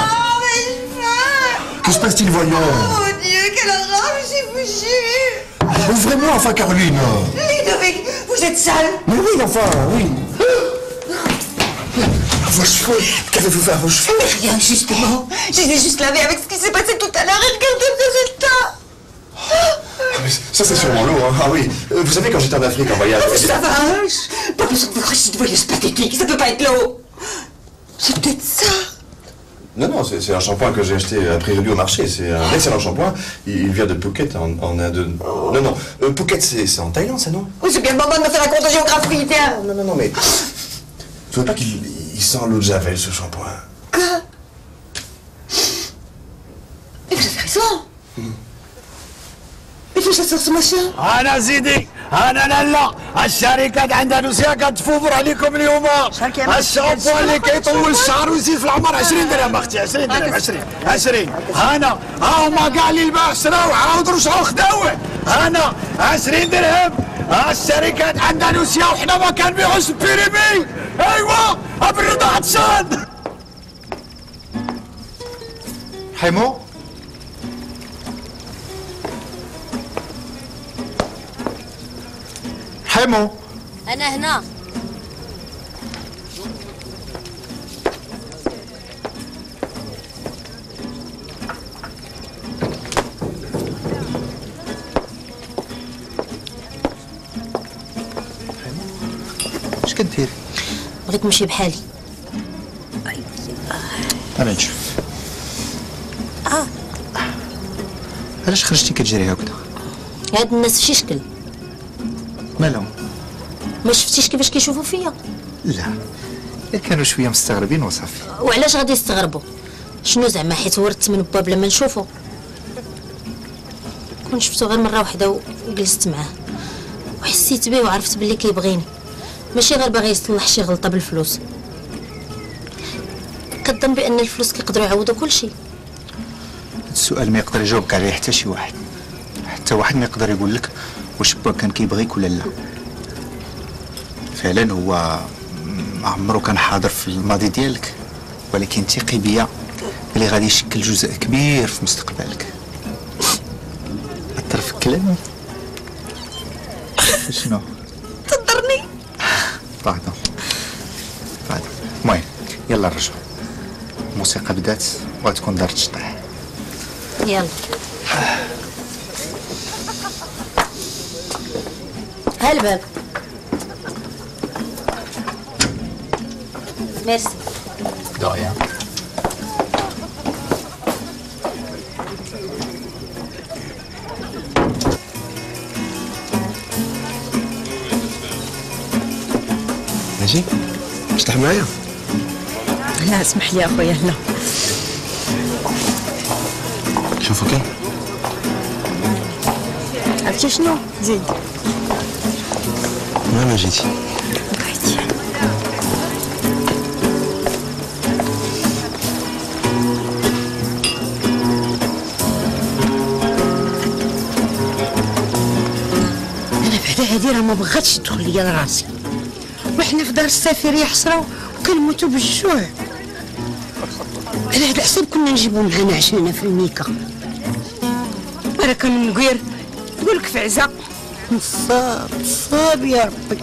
Que se passe-t-il, voyons? Oh mon Dieu, quelle horreur, j'ai bougé. Ouvrez-moi enfin, Caroline. Ludovic, vous êtes sale. Mais oui, enfin, oui. Vos cheveux, qu'avez-vous fait à vos cheveux? Mais rien, justement. Je les ai juste lavés avec ce qui s'est passé tout à l'heure et regardez le résultat. Mais ça, c'est sûrement lourd, hein. Ah oui, vous savez, quand j'étais en Afrique en voyage... Ça va, pas besoin de votre récit de voyeuse pathétique, ça peut pas être l'eau. C'est peut-être ça. Non, non, c'est un shampoing que j'ai acheté a priori au marché. C'est un excellent shampoing. Il vient de Phuket en Inde. Non, non, Phuket, c'est en Thaïlande, ça, non? Oui, c'est bien le moment de me faire un cours de géographie, tiens. Non, non, non, mais... Tu vois pas qu'il sent l'eau de Javel, ce shampoing? Quoi? Mais vous avez raison. Mais d'où ça sort ce machin? انا زيدي انا لالا الشركات اندونيسيا كتفوفر عليكم اليوم الشامبو اللي كيطول الشعر ويزيد في العمر 20 درهم اختي 20 درهم 20 هانا ها هما كاع اللي الباع شراو عاودوا رجعوا خداوه هانا 20 درهم الشركات اندونيسيا وحنا ما كنبيعوش بيريمي ايوا بالرضا عطشان. Raymond. Raymond. أنا هنا. بغيت نمشي بحالي. انا نشوف. علاش خرجتي كتجري هكذا؟ هاد الناس فشي شكل. مالهم؟ ما شفتيش كيفاش كيشوفوا فيا؟ لا كانوا شويه مستغربين وصافي. وعلاش غادي يستغربوا؟ شنو زعما حيت ورثت من با بلا ما نشوفو؟ كون شفتو غير مره واحده وجلست معاه وحسيت بيه وعرفت بلي كيبغيني، ماشي غير باغي يصلح شي غلطه بالفلوس. كنظن بان الفلوس كيقدروا يعوضوا كلشي. السؤال ما يقدر يجاوبك عليه حتى شي واحد، حتى واحد ما يقدر يقول لك واش با كان كيبغيك ولا لا. فعلا هو ما عمرو كان حاضر في الماضي ديالك، ولكن ثقي بيا بلي غادي يشكل جزء كبير في مستقبلك. اثر في الكلام. شنو؟ تضرني. بعدا المهم يلا نرجعو. الموسيقى بدات وغتكون دارت شطيح. يلا ها الباب. ميرسي. دايا ماشي تشطح معايا؟ لا اسمح لي اخويا لا. شوفوا كان عرفتي شنو؟ زيد. ما جيتي. بقيتي. انا بعدا هادي راه ما بغاتش تدخل ليا لراسي، وحنا في دار السفير حصروا وكنموتوا بالجوع. على هاد الحساب كنا نجيبو معانا عشاننا في الميكا. راه كان المقير تقولك في عزا نصاب يا ربي.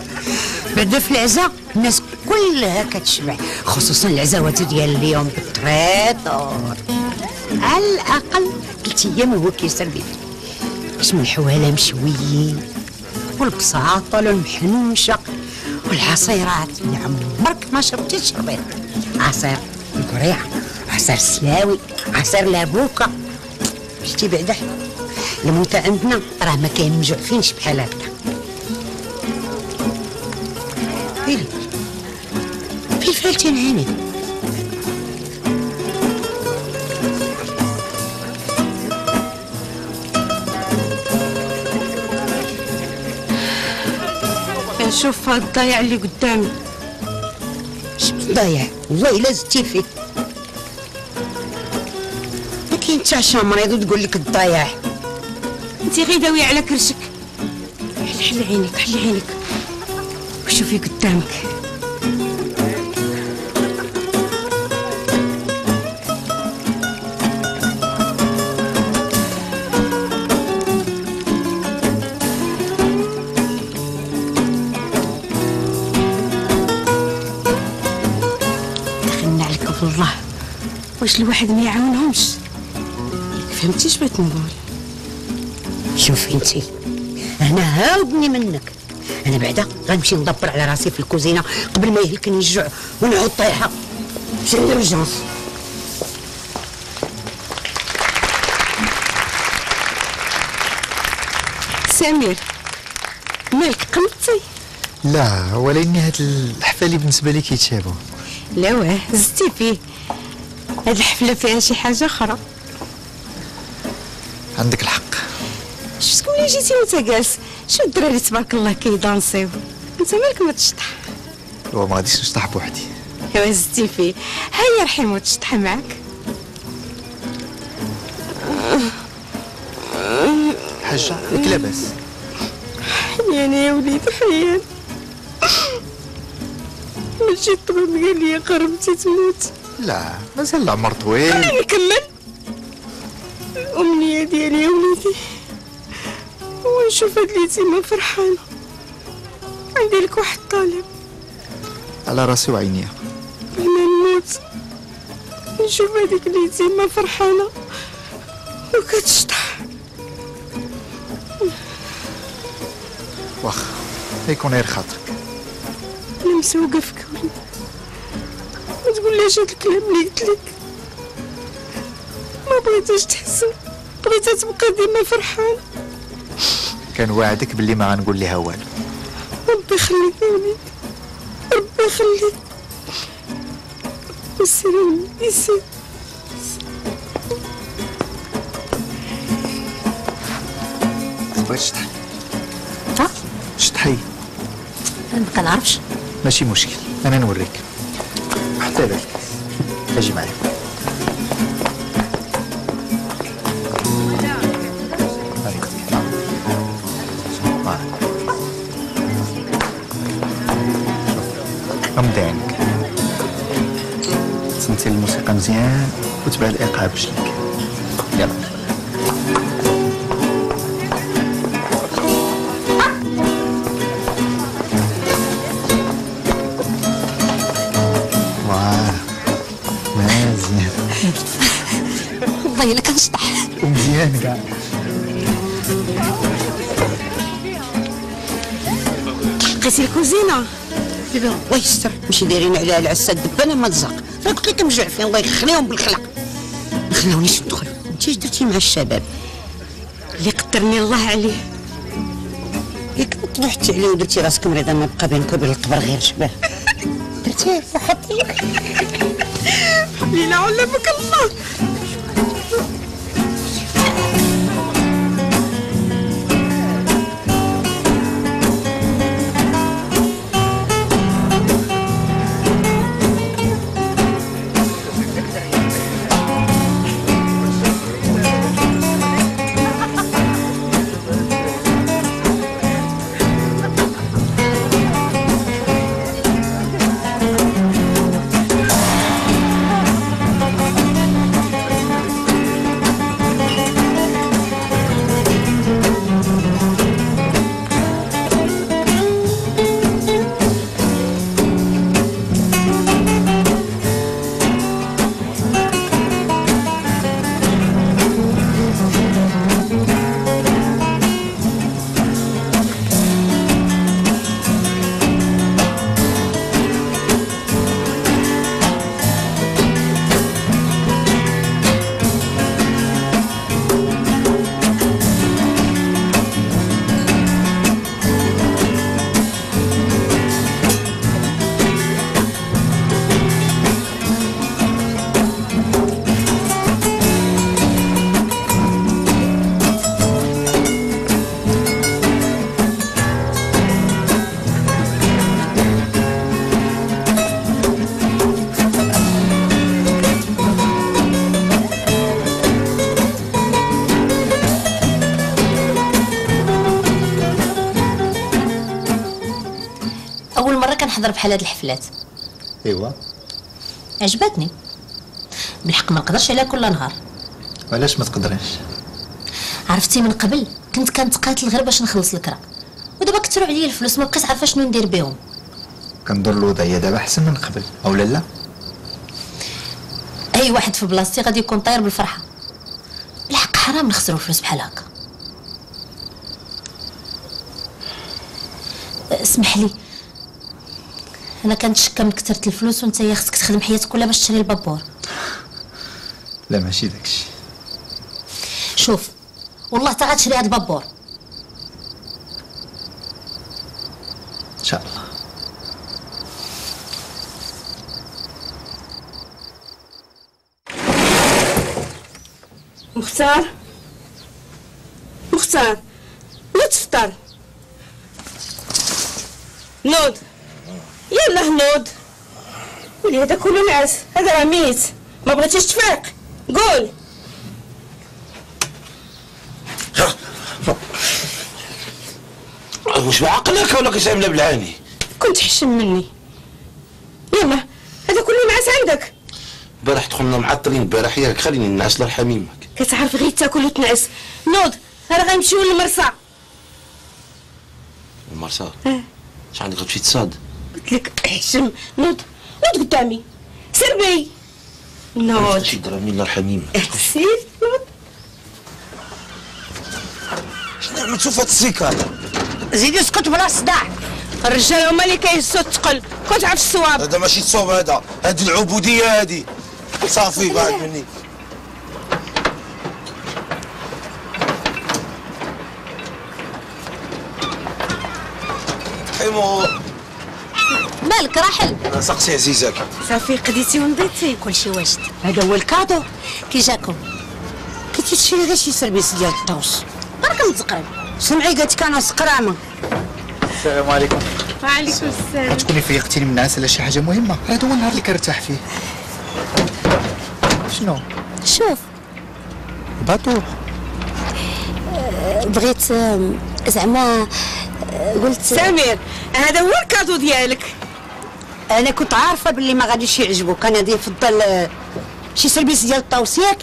بعدا في العزا الناس كلها كتشبع، خصوصا العزاوات ديال اليوم بالتريطور. على الاقل 3 ايام هو كيسربي اسم الحواله مشويين والبساطه المحنوشه والعصيرات اللي عمرك ما شربتي تشربيها. عصير القريعه، عصير السلاوي، عصير لابوكا. شتي بعدا الموتى عندنا راه ما كاين مجوع فينش بحال هكا. ويلي فين فالتين عيني؟ شوف هاد الضياع اللي قدامي. شمن ضياع؟ والله الا زدتي فيه. ما كاين حتى شي مريض وتقول لك الضياع. انت غير داويه على كرشك. حل عينيك حل عينيك وشوفي قدامك. والله واش الواحد ما يعاونهمش؟ فهمتي اش بغيت نقول؟ شوفي انتي انا هاودني منك، انا بعدا غنمشي ندبر على راسي في الكوزينه قبل ما يهلكني الجوع ونعود طايحه. مشي للرجونس. سمير مالك قمتي؟ لا ولكن هاد الحفله بالنسبه لي كيتشابهوا. لا واه زدتي فيه. هاد الحفله فيها شي حاجه اخرى. عندك الحق. شفتك ملي جيتي وانت جالس، شو الدراري تبارك الله كيدانسيو، انت مالك ما تشطح؟ هو ما غاديش نشطح بوحدي. ايوا زدتي فيه. هيا رحيم وتشطح معاك. حاجه ياك لاباس؟ حيان يا وليدي حيان. ماشي الطبيب قال لي قربتي تموت. لا مازال العمر طويل. خليني نكمل. الأمنية ديالي يا وليدي ونشوف هاد اليتيمة فرحانة. عندي لك واحد الطلب. على راسي وعينيا. قبل ما نموت نشوف هاديك اليتيمة فرحانة وكتشطح. واخا يكون غير خاطرك. أنا مسوقة فيك وليدي. ولاش هاد الكلام اللي قلت لك؟ ما بغيتهاش تحزن، بغيتها تبقى ديما فرحان. كنوعدك باللي ما غنقول لها والو. ربي يخليك يا وليدي، ربي يخليك. سيري يسير. بغيتش تحي؟ ها؟ شطحي؟ ما كنعرفش. ماشي مشكل، انا نوريك. حتى هذا الكاس، اجي معايا. غمض عينك، تسنتي الموسيقى مزيان وتبع الايقاع بشلك. يلا. مزيان. والله الا كنشطح. ومزيان كاع. لقيتي الكوزينه؟ دابا الله يستر، ماشي دايرين عليها العسه الدبانه ما تزاق. انا قلت لك مجعفين الله يخليهم بالخلق. ما خلاونيش ندخل. انت اش درتي مع الشباب؟ اللي قدرني الله عليه. ياك طلعتي عليه ودرتي راسك مريضه، ما بقى بينك وبين القبر غير شباب. درتيه وحطيه. لينا علمك الله. اول مره كنحضر بحال هاد الحفلات. ايوا عجبتني بالحق، ما نقدرش عليها كل نهار. علاش ما تقدريش؟ عرفتي من قبل كنت كنتقاتل غير باش نخلص الكرا، ودابا كثروا عليا الفلوس ما بقيت عارفه شنو ندير بهم. كندور الوضعيه دابا احسن من قبل اولا لا؟ اي واحد في بلاصتي غادي يكون طاير بالفرحه. بالحق حرام نخسروا الفلوس بحال هكا. اسمح لي، انا كنتشكى من كثرة الفلوس وانت يا خصك تخدم حياتك كلها باش تشري البابور. لا ماشي داكشي. شوف والله تا غتشري هاد البابور ان شاء الله. مختار مختار لا تفطر. نوض يلا نوض. ولي هذا كله نعس، هذا راه ميت. ما بغيتيش تفيق قول. واش بعقلك ولا كتعملها بالعاني؟ كنت حشم مني. يلا هذا كله نعس عندك. البارح دخلنا معطلين البارح، ياك خليني نعس الله يرحم يمك. كتعرف غير تاكل وتنعس. نوض راه غنمشيو للمرصع. المرصع؟ اش عندك غتمشي تصاد؟ قلت لك حشم. نوض نوض قدامي سربي. نوض شي درامي الله يرحم يمك. سير نوض. شنو عملتو في هاد السيكار؟ زيدي اسكت بلا صداع. الرجال هما اللي كيهزوا الثقل، كنت عارف الصواب. هذا ماشي الصواب، هذه العبوديه هذه. صافي بعد مني. حيمو مالك راحل؟ سقسي عزيزك. صافي قديتي ونضيتي؟ كلشي واجد. هذا هو الكادو. كي جاكم؟ كنتي تشري غير شي سربيس ديال الطوس. برك متزقرب. سمعي قالت لك انا سقرامه. السلام عليكم. وعليكم السلام. تكوني فيقتيني من الناس على شي حاجه مهمه، هذا هو النهار اللي كنرتاح فيه. شنو؟ شوف باطو. بغيت زعما قلت سمير هذا هو الكادو ديالك. انا كنت عارفه باللي ما غاديش يعجبك، انا غادي نفضل شي سربيس ديال الطوس ياك.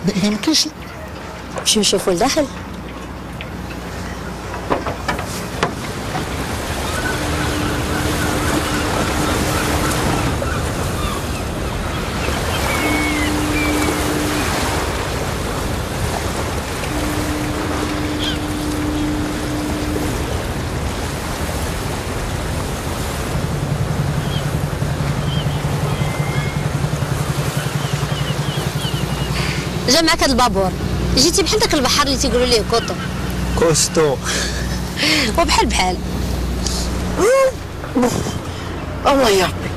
ما يمكنش. نمشيو نشوفوا لداخل. جا معك هاد البابور، جيتي بحال داك البحر اللي تيقولوا ليه كوطو. كوستو. وبحال بحال. الله يا ربي.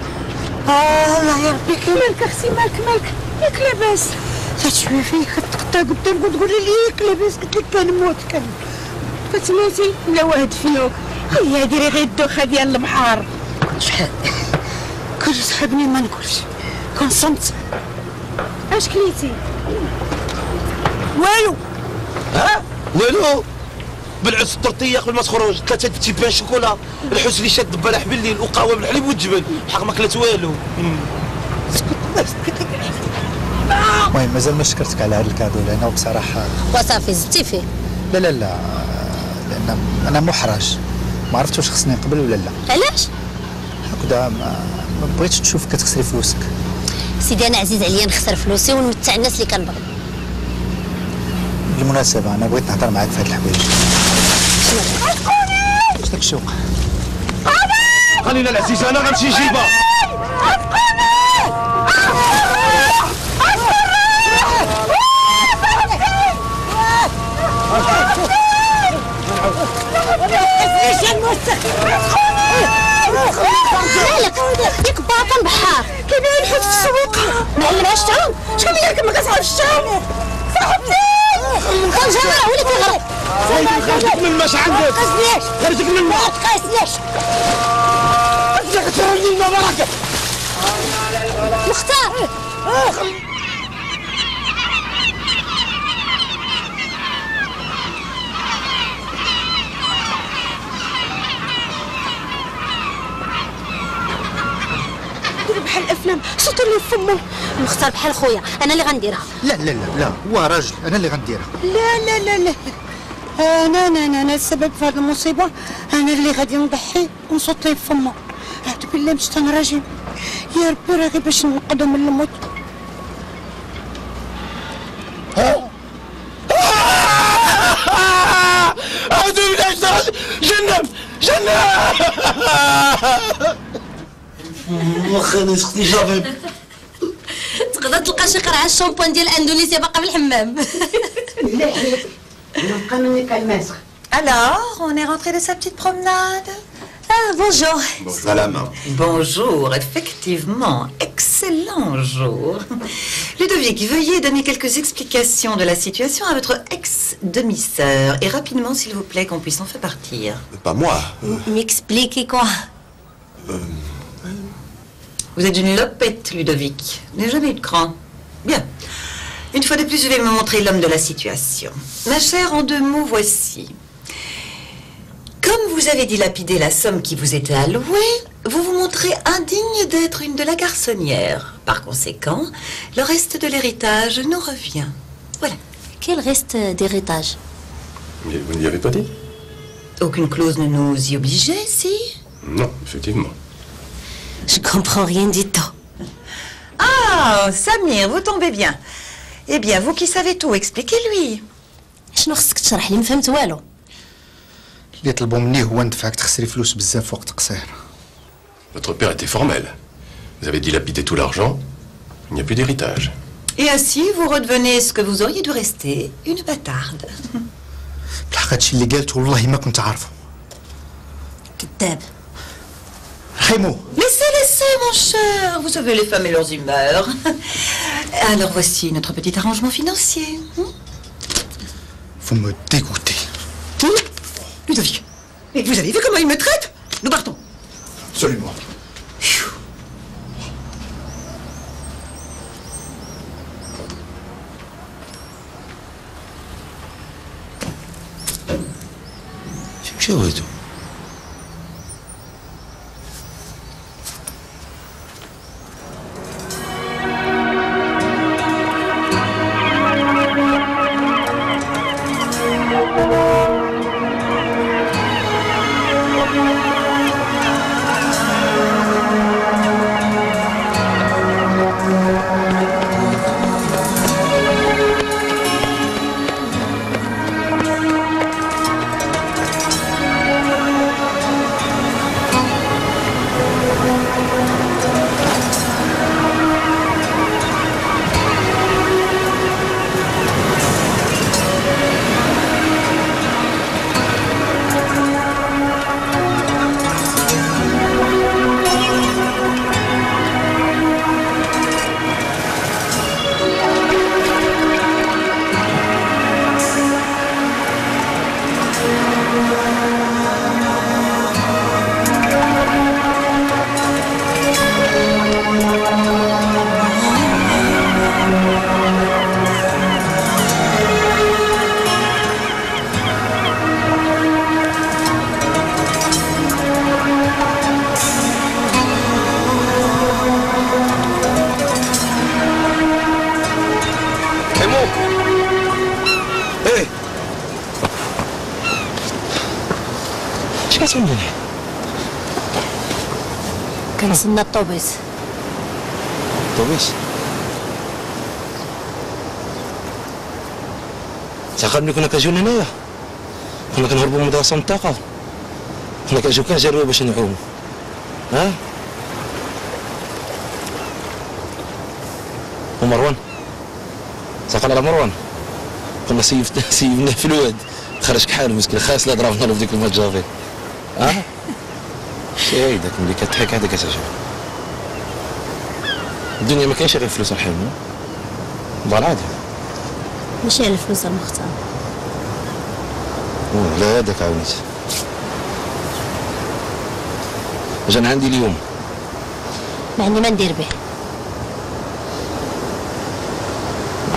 الله يا ربي. مالك اختي مالك ياك لاباس؟ كتشوفي فيك كتقطع قدام وتقولي لي ياك لاباس، قلت لك كنموت كتموتي ولا واحد فيوك؟ هي ديري غير الدوخه ديال البحر. شحال كون صحابني ما نقولش، كون صمت. اش كليتي؟ والو. ها؟ والو؟ بالعس الطرطيه قبل ما تخرج، 3 بتي بان شوكولا، الحوس اللي شاد البارح بالليل، وقهوه بالحليب والجبن، حق ما كلات والو. المهم مازال ما شكرتك على هذا الكادو، لانه بصراحه وصافي زدتي فيه. لا لان انا محرج، ما عرفت واش خصني نقبل ولا لا. علاش؟ هكذا ما بغيتش تشوفك كتخسري فلوسك. سيدي انا عزيز عليا نخسر فلوسي ونمتع الناس اللي كنبغي. بالمناسبه انا بغيت نهضر معاك في هاد الحوايج. واش داك الشوق؟ خلينا العزيز انا غنمشي نجيبها. مالك؟ ياك باطن بحار. كيبان الحوت في السوق. معلمهاش تعوم. شكون اللي قالك ما كتعرفش تعوم؟ صاحبتي كنجرة هو اللي كيغرق. خرجك من الماء عندك. خرجك من الماء. ما تقاسنيش. انت كتهرني الماء بركه. مختار. ديري بحال الافلام، صوتوا لي فمو. مختار بحال خويا، انا اللي غنديرها. لا هو راجل، انا اللي غنديرها. لا انا السبب في هذه المصيبه، انا اللي غادي نضحي ونصوت ليه فمه. اعوذ بالله من الشيطان الرجيم. يا ربي راه غير باش ننقذو من الموت. اعوذ بالله من الشيطان. جنن واخا انا سقتي جافي. تقدر تلقى شي قرعه الشامبوان ديال اندونيسيا باقا في الحمام. نبقى منك الماسخ. Alors, on est rentré de sa petite promenade. Ah, bonjour. Bonjour madame. Bonjour, effectivement. Excellent jour. Ludovic, veuillez donner quelques explications de la situation à votre ex-demi-sœur. Et rapidement, s'il vous plaît, qu'on puisse enfin partir. Pas moi. M'expliquez quoi? Vous êtes une lopette, Ludovic. Vous n'avez jamais eu de cran. Bien. Une fois de plus, je vais me montrer l'homme de la situation. Ma chère, en 2 mots, voici. Comme vous avez dilapidé la somme qui vous était allouée, vous vous montrez indigne d'être une de la garçonnière. Par conséquent, le reste de l'héritage nous revient. Voilà. Quel reste d'héritage? Mais vous n'y avez pas dit? Aucune clause ne nous y obligeait, si? Non, effectivement. Je comprends rien du tout. Ah, Samir, vous tombez bien. Eh bien, vous qui savez tout, expliquez-lui. شنو خصك تشرح لي؟ ما فهمت والو. اللي طلبوا مني هو ندفعك تخسري فلوس بزاف في وقت قصير. Votre père était formel. Vous avez dilapidé tout l'argent. Il n'y a plus d'héritage. Et ainsi, vous redevenez ce que vous auriez dû rester, une bâtarde. بالحق هادشي اللي قالت والله ما كنت عارفه. كذاب. رحيمو. Laissez, mon cher. Vous savez, les femmes et leurs humeurs. Alors voici notre petit arrangement financier. Vous me dégoûtez. Ludovic, mais vous avez vu comment il me traite? Nous partons. Absolument. شو بغيتو؟ كنتسنى الطوبيس. الطوبيس؟ تعقل ملي كنا كنجيو هنايا كنا كنهربوا من المدرسة من الطاقة، كنا كنجيو كنجريو باش نعومو. ها؟ ومروان تعقل على مروان كنا سيبناه في الواد خرج كحالو مسكين خاص لا ضربنا له في ديك المجافي. ها؟ شي هيداك ملي كتضحك هذاك كتعجب. الدنيا ما كاينش غير فلوس رحيم، والله العظيم. ماشي على الفلوس المختار. لا هذاك عاونيت. جانا عندي اليوم. ما عندي ما ندير به.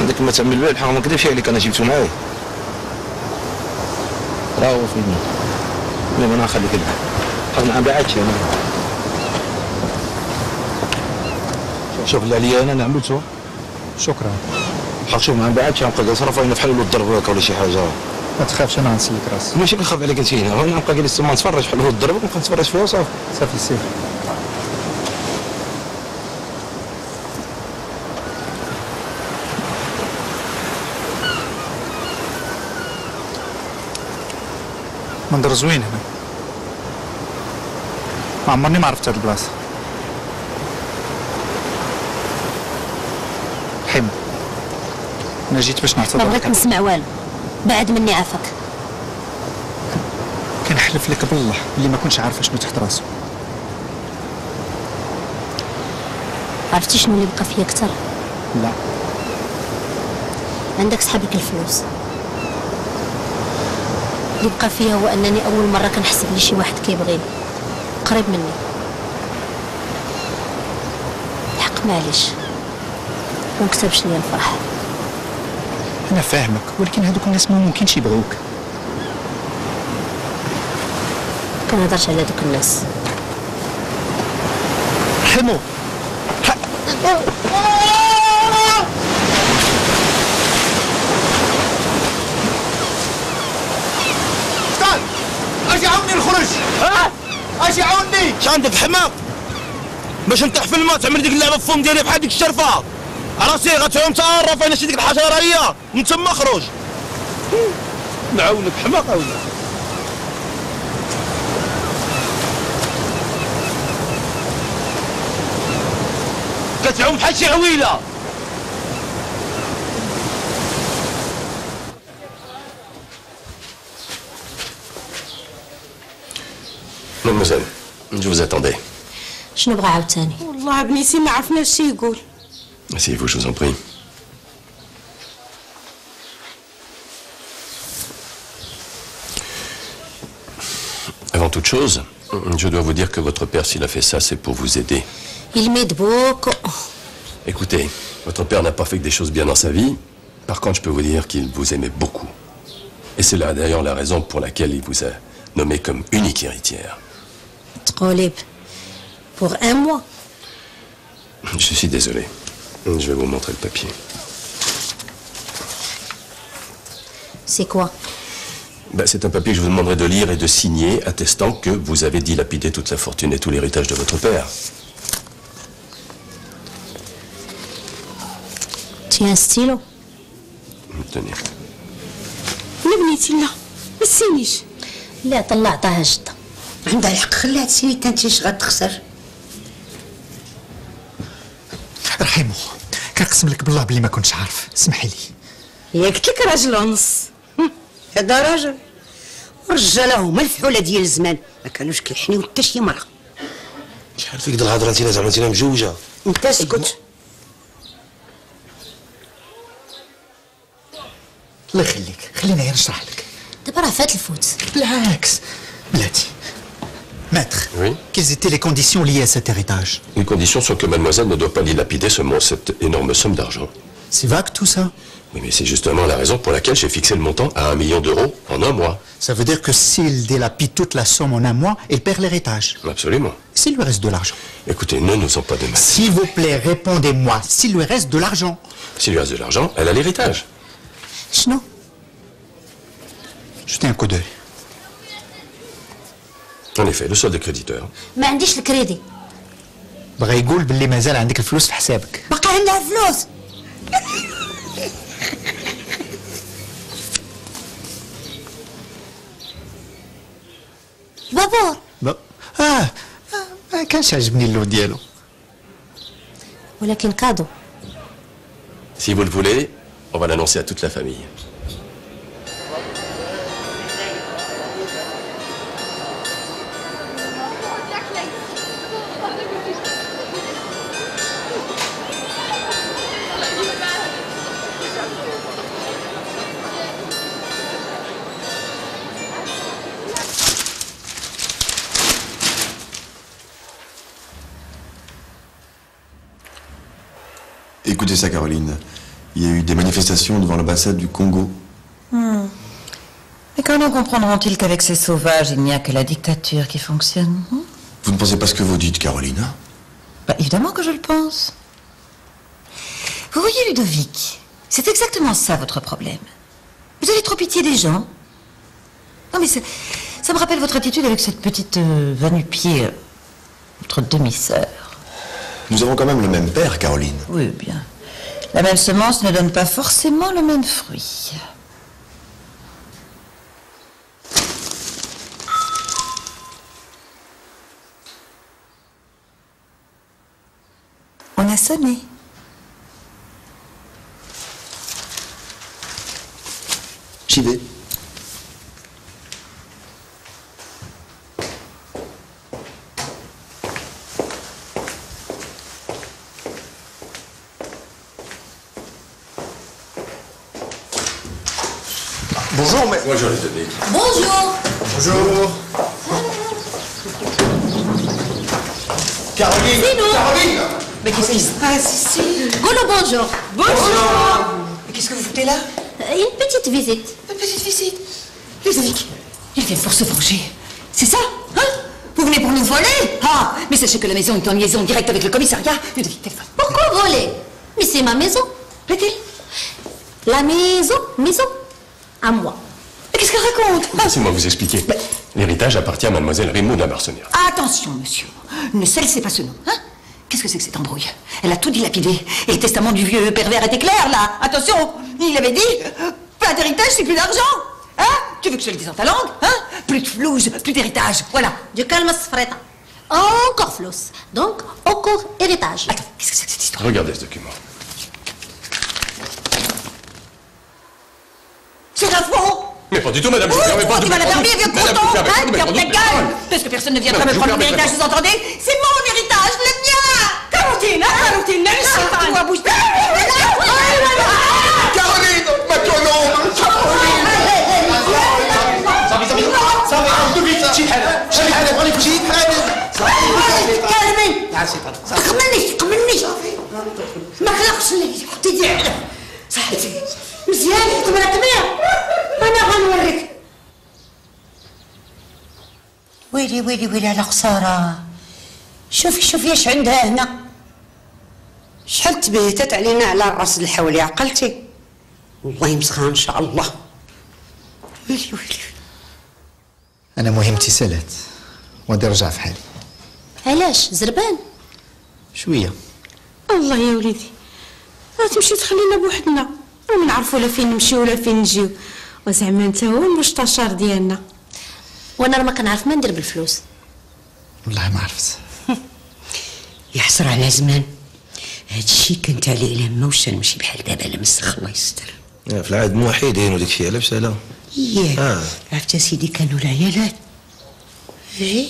عندك ما تعمل به الحق ما نكذبش عليك انا جبتو معايا. راهو في يدنا. المهم انا نخليك الباب. حق ما بعدش انا. شوف اللي عليا انا عملته. شكرا. حق شوف ما بعدش نبقى جالس رافعين في حل ولا الضرب ولا شي حاجه. ما تخافش انا غنسلك راسي. ماشي كنخاف عليك انت هنا، انا نبقى جالس تما نتفرج بحال هو الضرب ونبقى نتفرج فيها وصافي. صافي سير. منظر زوين هنا. ما عمرني ما عرفت هاد البلاصه. حم انا جيت باش نعتذر. ما بغيت نسمع والو، بعد مني عافاك. كنحلف لك بالله اللي ما كنتش عارفه شنو تحت راسو. عرفتي شنو اللي بقى فيا اكثر؟ لا. عندك صحابك الفلوس. اللي بقى فيها هو انني اول مره كنحس بلي شي واحد كيبغيني قريب مني. الحق معليش ومكتبش ليا الفرح. انا فاهمك ولكن هذوك الناس ما ممكنش يبغوك. كنهضرش على دوك الناس. حمو فتان اجي عاوني نخرج. اجي عاوني. اش عندك حماق باش نطيح في الماء تعمل ديك اللعبه في الفم ديالي بحال ديك الشرفه. راسي غتعوم تعرف انا شي ديك الحشره هي من تما خرج. نعاونك حماقه ولا كتعوم بحال شي عويله. Mademoiselle, je vous attendais. شنو بغا عاوتاني؟ والله بنيتي ما عرفناش شي يقول. Asseyez-vous, je vous en prie. Avant toute chose, je dois vous dire que votre père, s'il a fait ça, c'est pour vous aider. Il m'aide beaucoup. Écoutez, votre père n'a pas fait que des choses bien dans sa vie. Par contre, je peux vous dire qu'il vous aimait beaucoup. Et c'est là d'ailleurs la raison pour laquelle il vous a nommé comme unique héritière. تقولي pour un mois. Je suis désolé. Je vais vous montrer le papier. C'est quoi? Ben, c'est un papier que je vous demanderai de lire et de signer, attestant que vous avez dilapidé toute la fortune et tout l'héritage de votre père. Tu as un stylo? Tenez. لا بنيتي لا ما تسينيش. لا طلعتها جدة. عندها الحق، خليها تسيني انت اش غتخسر. رحيمو كنقسم لك بالله بلي ما كنتش عارف، اسمحي لي. هي قلت لك راجل ونص. هذا راجل. الرجاله هما الفحوله ديال الزمان، ما كانوش كيحنيو حتى شي مرة. شحال فيك د الهضره انت زعما انت مجوجه. انت اسكت. الله يخليك، خليني غير نشرح لك. دابا راه فات الفوت. بالعكس بلاتي. Maître, oui? Quelles étaient les conditions liées à cet héritage? Les conditions sont que mademoiselle ne doit pas dilapider cette énorme somme d'argent. C'est vague tout ça? Oui, mais c'est justement la raison pour laquelle j'ai fixé le montant à 1 million d'euros en un mois. Ça veut dire que s'il dilapide toute la somme en un mois, il perd l'héritage. Absolument. S'il lui reste de l'argent. Écoutez, ne nous en pas de mal. S'il vous plaît, répondez-moi. S'il lui reste de l'argent. S'il lui reste de l'argent, elle a l'héritage. شنو؟ Jetez un coup d'œil. En effet, le solde des créditeurs. ما عنديش الكريدي. بغا يقول باللي مازال عندك الفلوس في حسابك. باقي عندها فلوس. بابور. ما كانش عجبني اللون ديالو. ولكن كادو. Si vous le voulez, on va l'annoncer à toute la famille. Écoutez ça, Caroline. Il y a eu des manifestations devant l'ambassade du Congo. Mais comment comprendront-ils qu'avec ces sauvages, il n'y a que la dictature qui fonctionne? Vous ne pensez pas ce que vous dites, Caroline? Bah, évidemment que je le pense. Vous voyez, Ludovic, c'est exactement ça votre problème. Vous avez trop pitié des gens. Non, mais ça me rappelle votre attitude avec cette petite va-nu-pied, votre demi-sœur. Nous avons quand même le même père, Caroline. Oui, bien. La même semence ne donne pas forcément le même fruit. On a sonné. J'y vais. Bonjour, mais... Bonjour, Ludovic. Bonjour. Bonjour. Caroline. Caroline. Mais qu'est-ce qui se passe ici? قولوا bonjour. Bonjour. Mais qu'est-ce que vous foutez là? Une petite visite. Une petite visite. Ludovic, il vient pour se venger. C'est ça? Hein? Vous venez pour nous voler? Ah, mais sachez que la maison est en liaison directe avec le commissariat. Ludovic, téléphone. Pourquoi voler? Mais c'est ma maison. Plaît-il? La maison à moi. Mais qu'est-ce qu'elle raconte? Laissez-moi vous expliquer. L'héritage appartient à mademoiselle Rémaud de la Marcennière. Attention, monsieur. Ne salissez pas ce nom, hein? Qu'est-ce que c'est que cette embrouille? Elle a tout dilapidé. Et le testament du vieux pervers était clair, là. Attention, il avait dit, pas d'héritage, c'est plus d'argent. Hein? Tu veux que je te le dise en ta langue? Hein? Plus de flouze, plus d'héritage, voilà. Du calme, Sfreta. Encore flous. Donc, encore héritage. Attends, qu'est-ce que c'est que cette histoire? Regardez ce document. C'est un faux! Mais pas du tout, madame, je ne permets pas de... Tu vas la fermer, vieux Madame, croton, je vous permets hein? pas de Ferme ta mettre gueule! Parce que personne ne viendra me Madame, je prendre vous mon permets héritage, pas. vous entendez? C'est mon héritage, le mien! Caroline, hein? Caroline, laisse-moi bouger! Caroline, ma colombe! Caroline! صافي دوبي شي حاله شي حاله بغيتك تجي كلمي تقبلنيش ما خلقش لي حطي يدي على صاحبتي مزيان حكم راكبيه انا غنوريك ويلي على خساره شوفي اش عندها هنا شحال تبهتت علينا على الراس الحولي عقلتي والله يمسخها ان شاء الله ويلي أنا مهمتي سالات ودي أرجع في حالي. علاش زربان؟ شوية. الله يا وليدي لا تمشي تخلينا بوحدنا وما نعرفوا لا فين نمشيو ولا فين نجيو وزعما انت هو المستشار ديالنا. وانا راه ما كنعرف ما ندير بالفلوس. والله ما عرفت. يحصر على زمان هادشي كنت عليه لما واش نمشي بحال دابا لا مسخ الله يستر. في العهد موحدين وداك الشيء علاش لا؟ ياه عرفت سيدي كانوا العيالات جي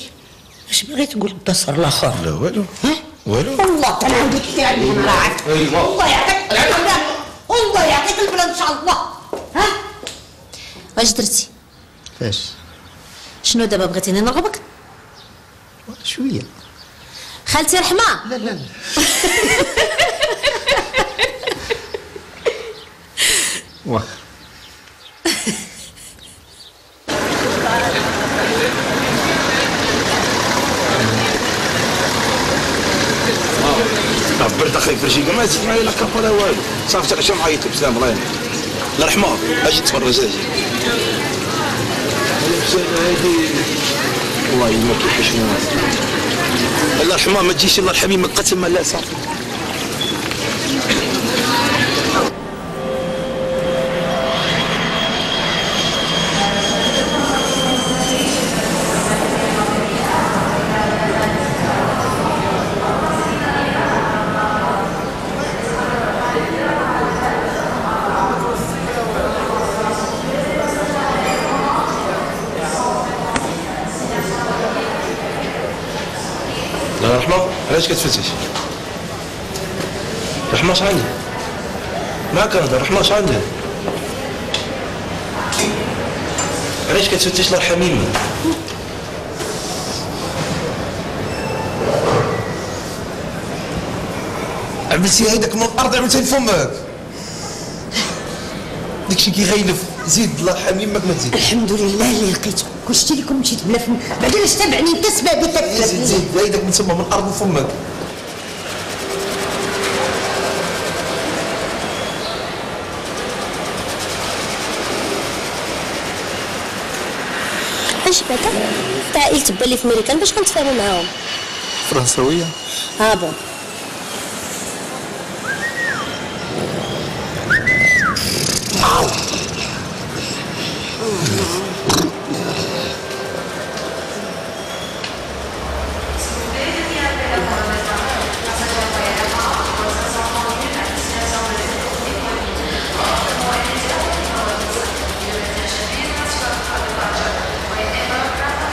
اش بغي تقول الدصر الاخر؟ لا والو. ها؟ والو. والله كان عندك كثير من راعك. والله يعطيك البلاد والله يعطيك البلاد ان شاء الله. ها؟ واش درتي؟ فاش؟ شنو دابا بغيتيني نرغبك؟ شوية. خالتي رحمة. لا واخا. برد اخي فرشيكه ما زدت معايا لا كاب ولا والو صافي تعشى معيط بسلام الله يعينك الله يرحمها اجي تفرج اجي هادي والله ما كيفاش الله يرحمها ما تجيش الله يرحمها ما قتل ما لا صافي رحمة علاش كتفتش؟ رحمة اش عندها؟ ما كنهضر رحمة اش عندها؟ علاش كتفتش الله يرحم يما؟ عملتي هيداك من الارض عملتي لفمك داكشي كيغيلف زيد الله يرحم يماك ما تزيد الحمد لله اللي لقيته كون شتي لكم مشيت بلا فم بعدا لاش تابعني انت سبابي زيد زيد هيداك من تما من الارض لفمك اش بعدا؟ عائلة با اللي في ميريكان باش كنتفاهموا معاهم. فرنساوية؟ بون.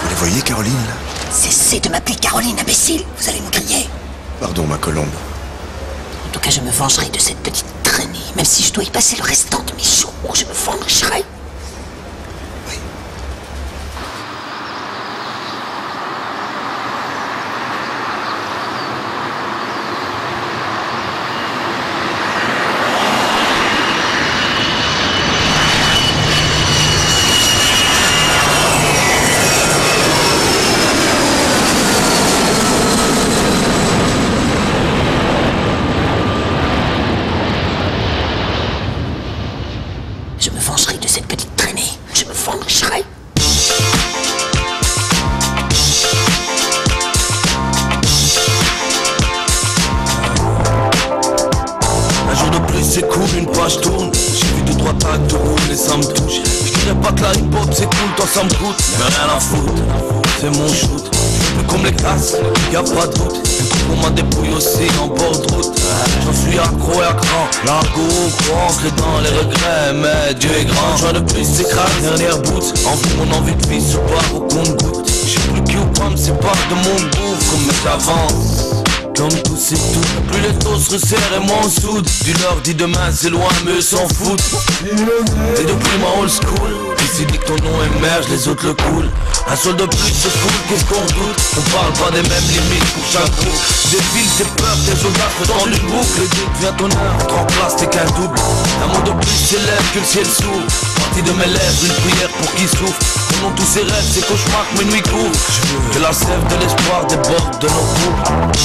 Vous voyez, Caroline, là? Cessez de m'appeler Caroline, imbécile. Vous allez me griller. Pardon, ma colombe. En tout cas, je me vengerai de cette petite traînée. Même si je dois y passer le restant de mes jours, je me vengerai. Je me vengerai de cette petite traînée. Je me vengerai. Un jour de plus s'écoule, une page tourne. J'ai vu deux, trois tags de roule et ça me touche. Je dirais pas que la hip-hop c'est cool, toi ça me coûte. Mais rien à foutre, c'est mon shoot. Comme les classes, y'a pas de doute. On m'a dépouillé aussi en bord de route. J'en suis accro et à cran. L'argot, ancré dans les regrets. Mais Dieu est grand. Joie de plus, c'est crack, dernière bout. Envie, mon envie de vie se part au compte-goutte. J'sais plus qui ou comme c'est pas de mon goût. Comme j'avance. Comme tous c'est tout, plus les taux se resserrent et moins on soude. Du leur dit demain c'est loin mais eux s'en foutent. Et depuis ma old school, ici dit que ton nom émerge, les autres le coulent. Un sol de plus c'est cool, qu'est-ce qu'on doute? On parle pas des mêmes limites pour chaque groupe. Défile tes peurs, tes soldats dans une boucle. Et dès que vient ton heure, entre en place t'es qu'un double. Un mot de plus s'élève que le ciel s'ouvre. Partie de mes lèvres, une prière pour qui souffre. Au nom de tous ces rêves, ces cauchemars que mes nuits couvrent. Que la sève de l'espoir déborde de nos couples.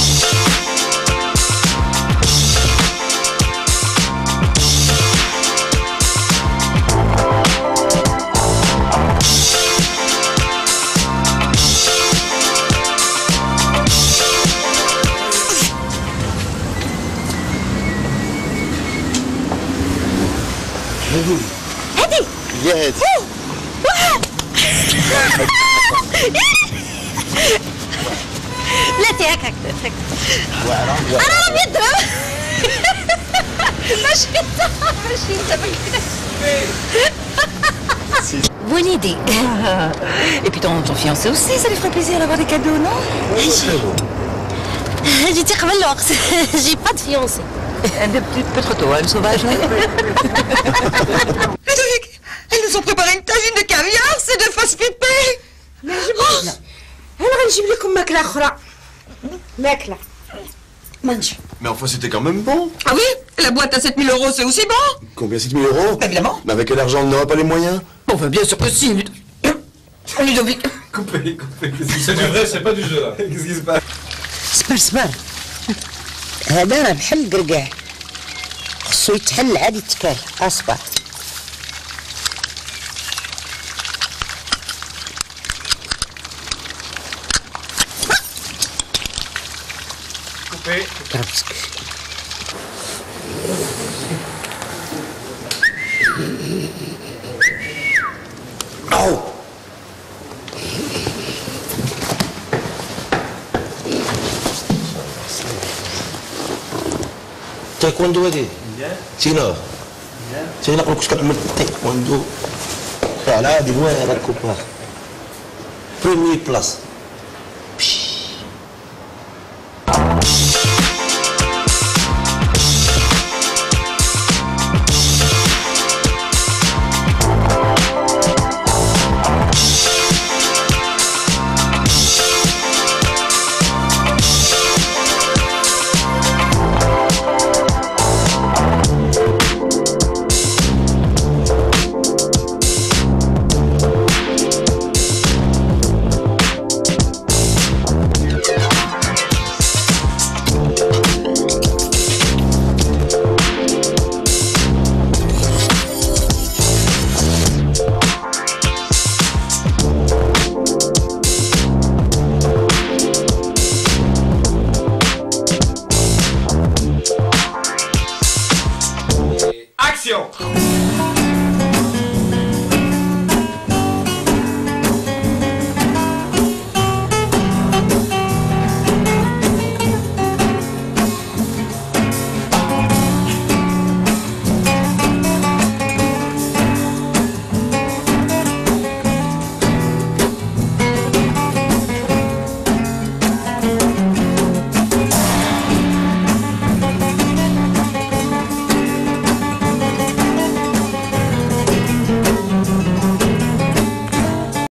هادي يا هادي بلاتي هكاك انا راه بيضرب ماشي انت Bonne idée. Et puis ton fiancé aussi, ça lui ferait plaisir d'avoir des cadeaux, non? جيتي قبل الوقت. J'ai pas de fiancé. Un peu trop tôt, hein, le sauvage. Ludovic, elles nous ont préparé une tagine de caviar, c'est de face pipée. انا غنجيب لكم ماكله اخرى ماكله مانجي. Mais enfin, c'était quand même bon. Ah oui, la boîte à 7 000 €, c'est aussi bon. Combien, 6 000 €? Évidemment. Mais avec quel argent, on n'aura pas les moyens? Enfin, bien sûr que si, Ludovic. Coupez. C'est du vrai, c'est pas du jeu là. Qu'est-ce qui se passe? صبر هذا راه بحال القرقاع خصو يتحل عاد يتكال اصبر تايكوندو هادي تينا تينا قلت كنعمل تايكوندو على هادي وين راكوبا بريمي بلاص Action!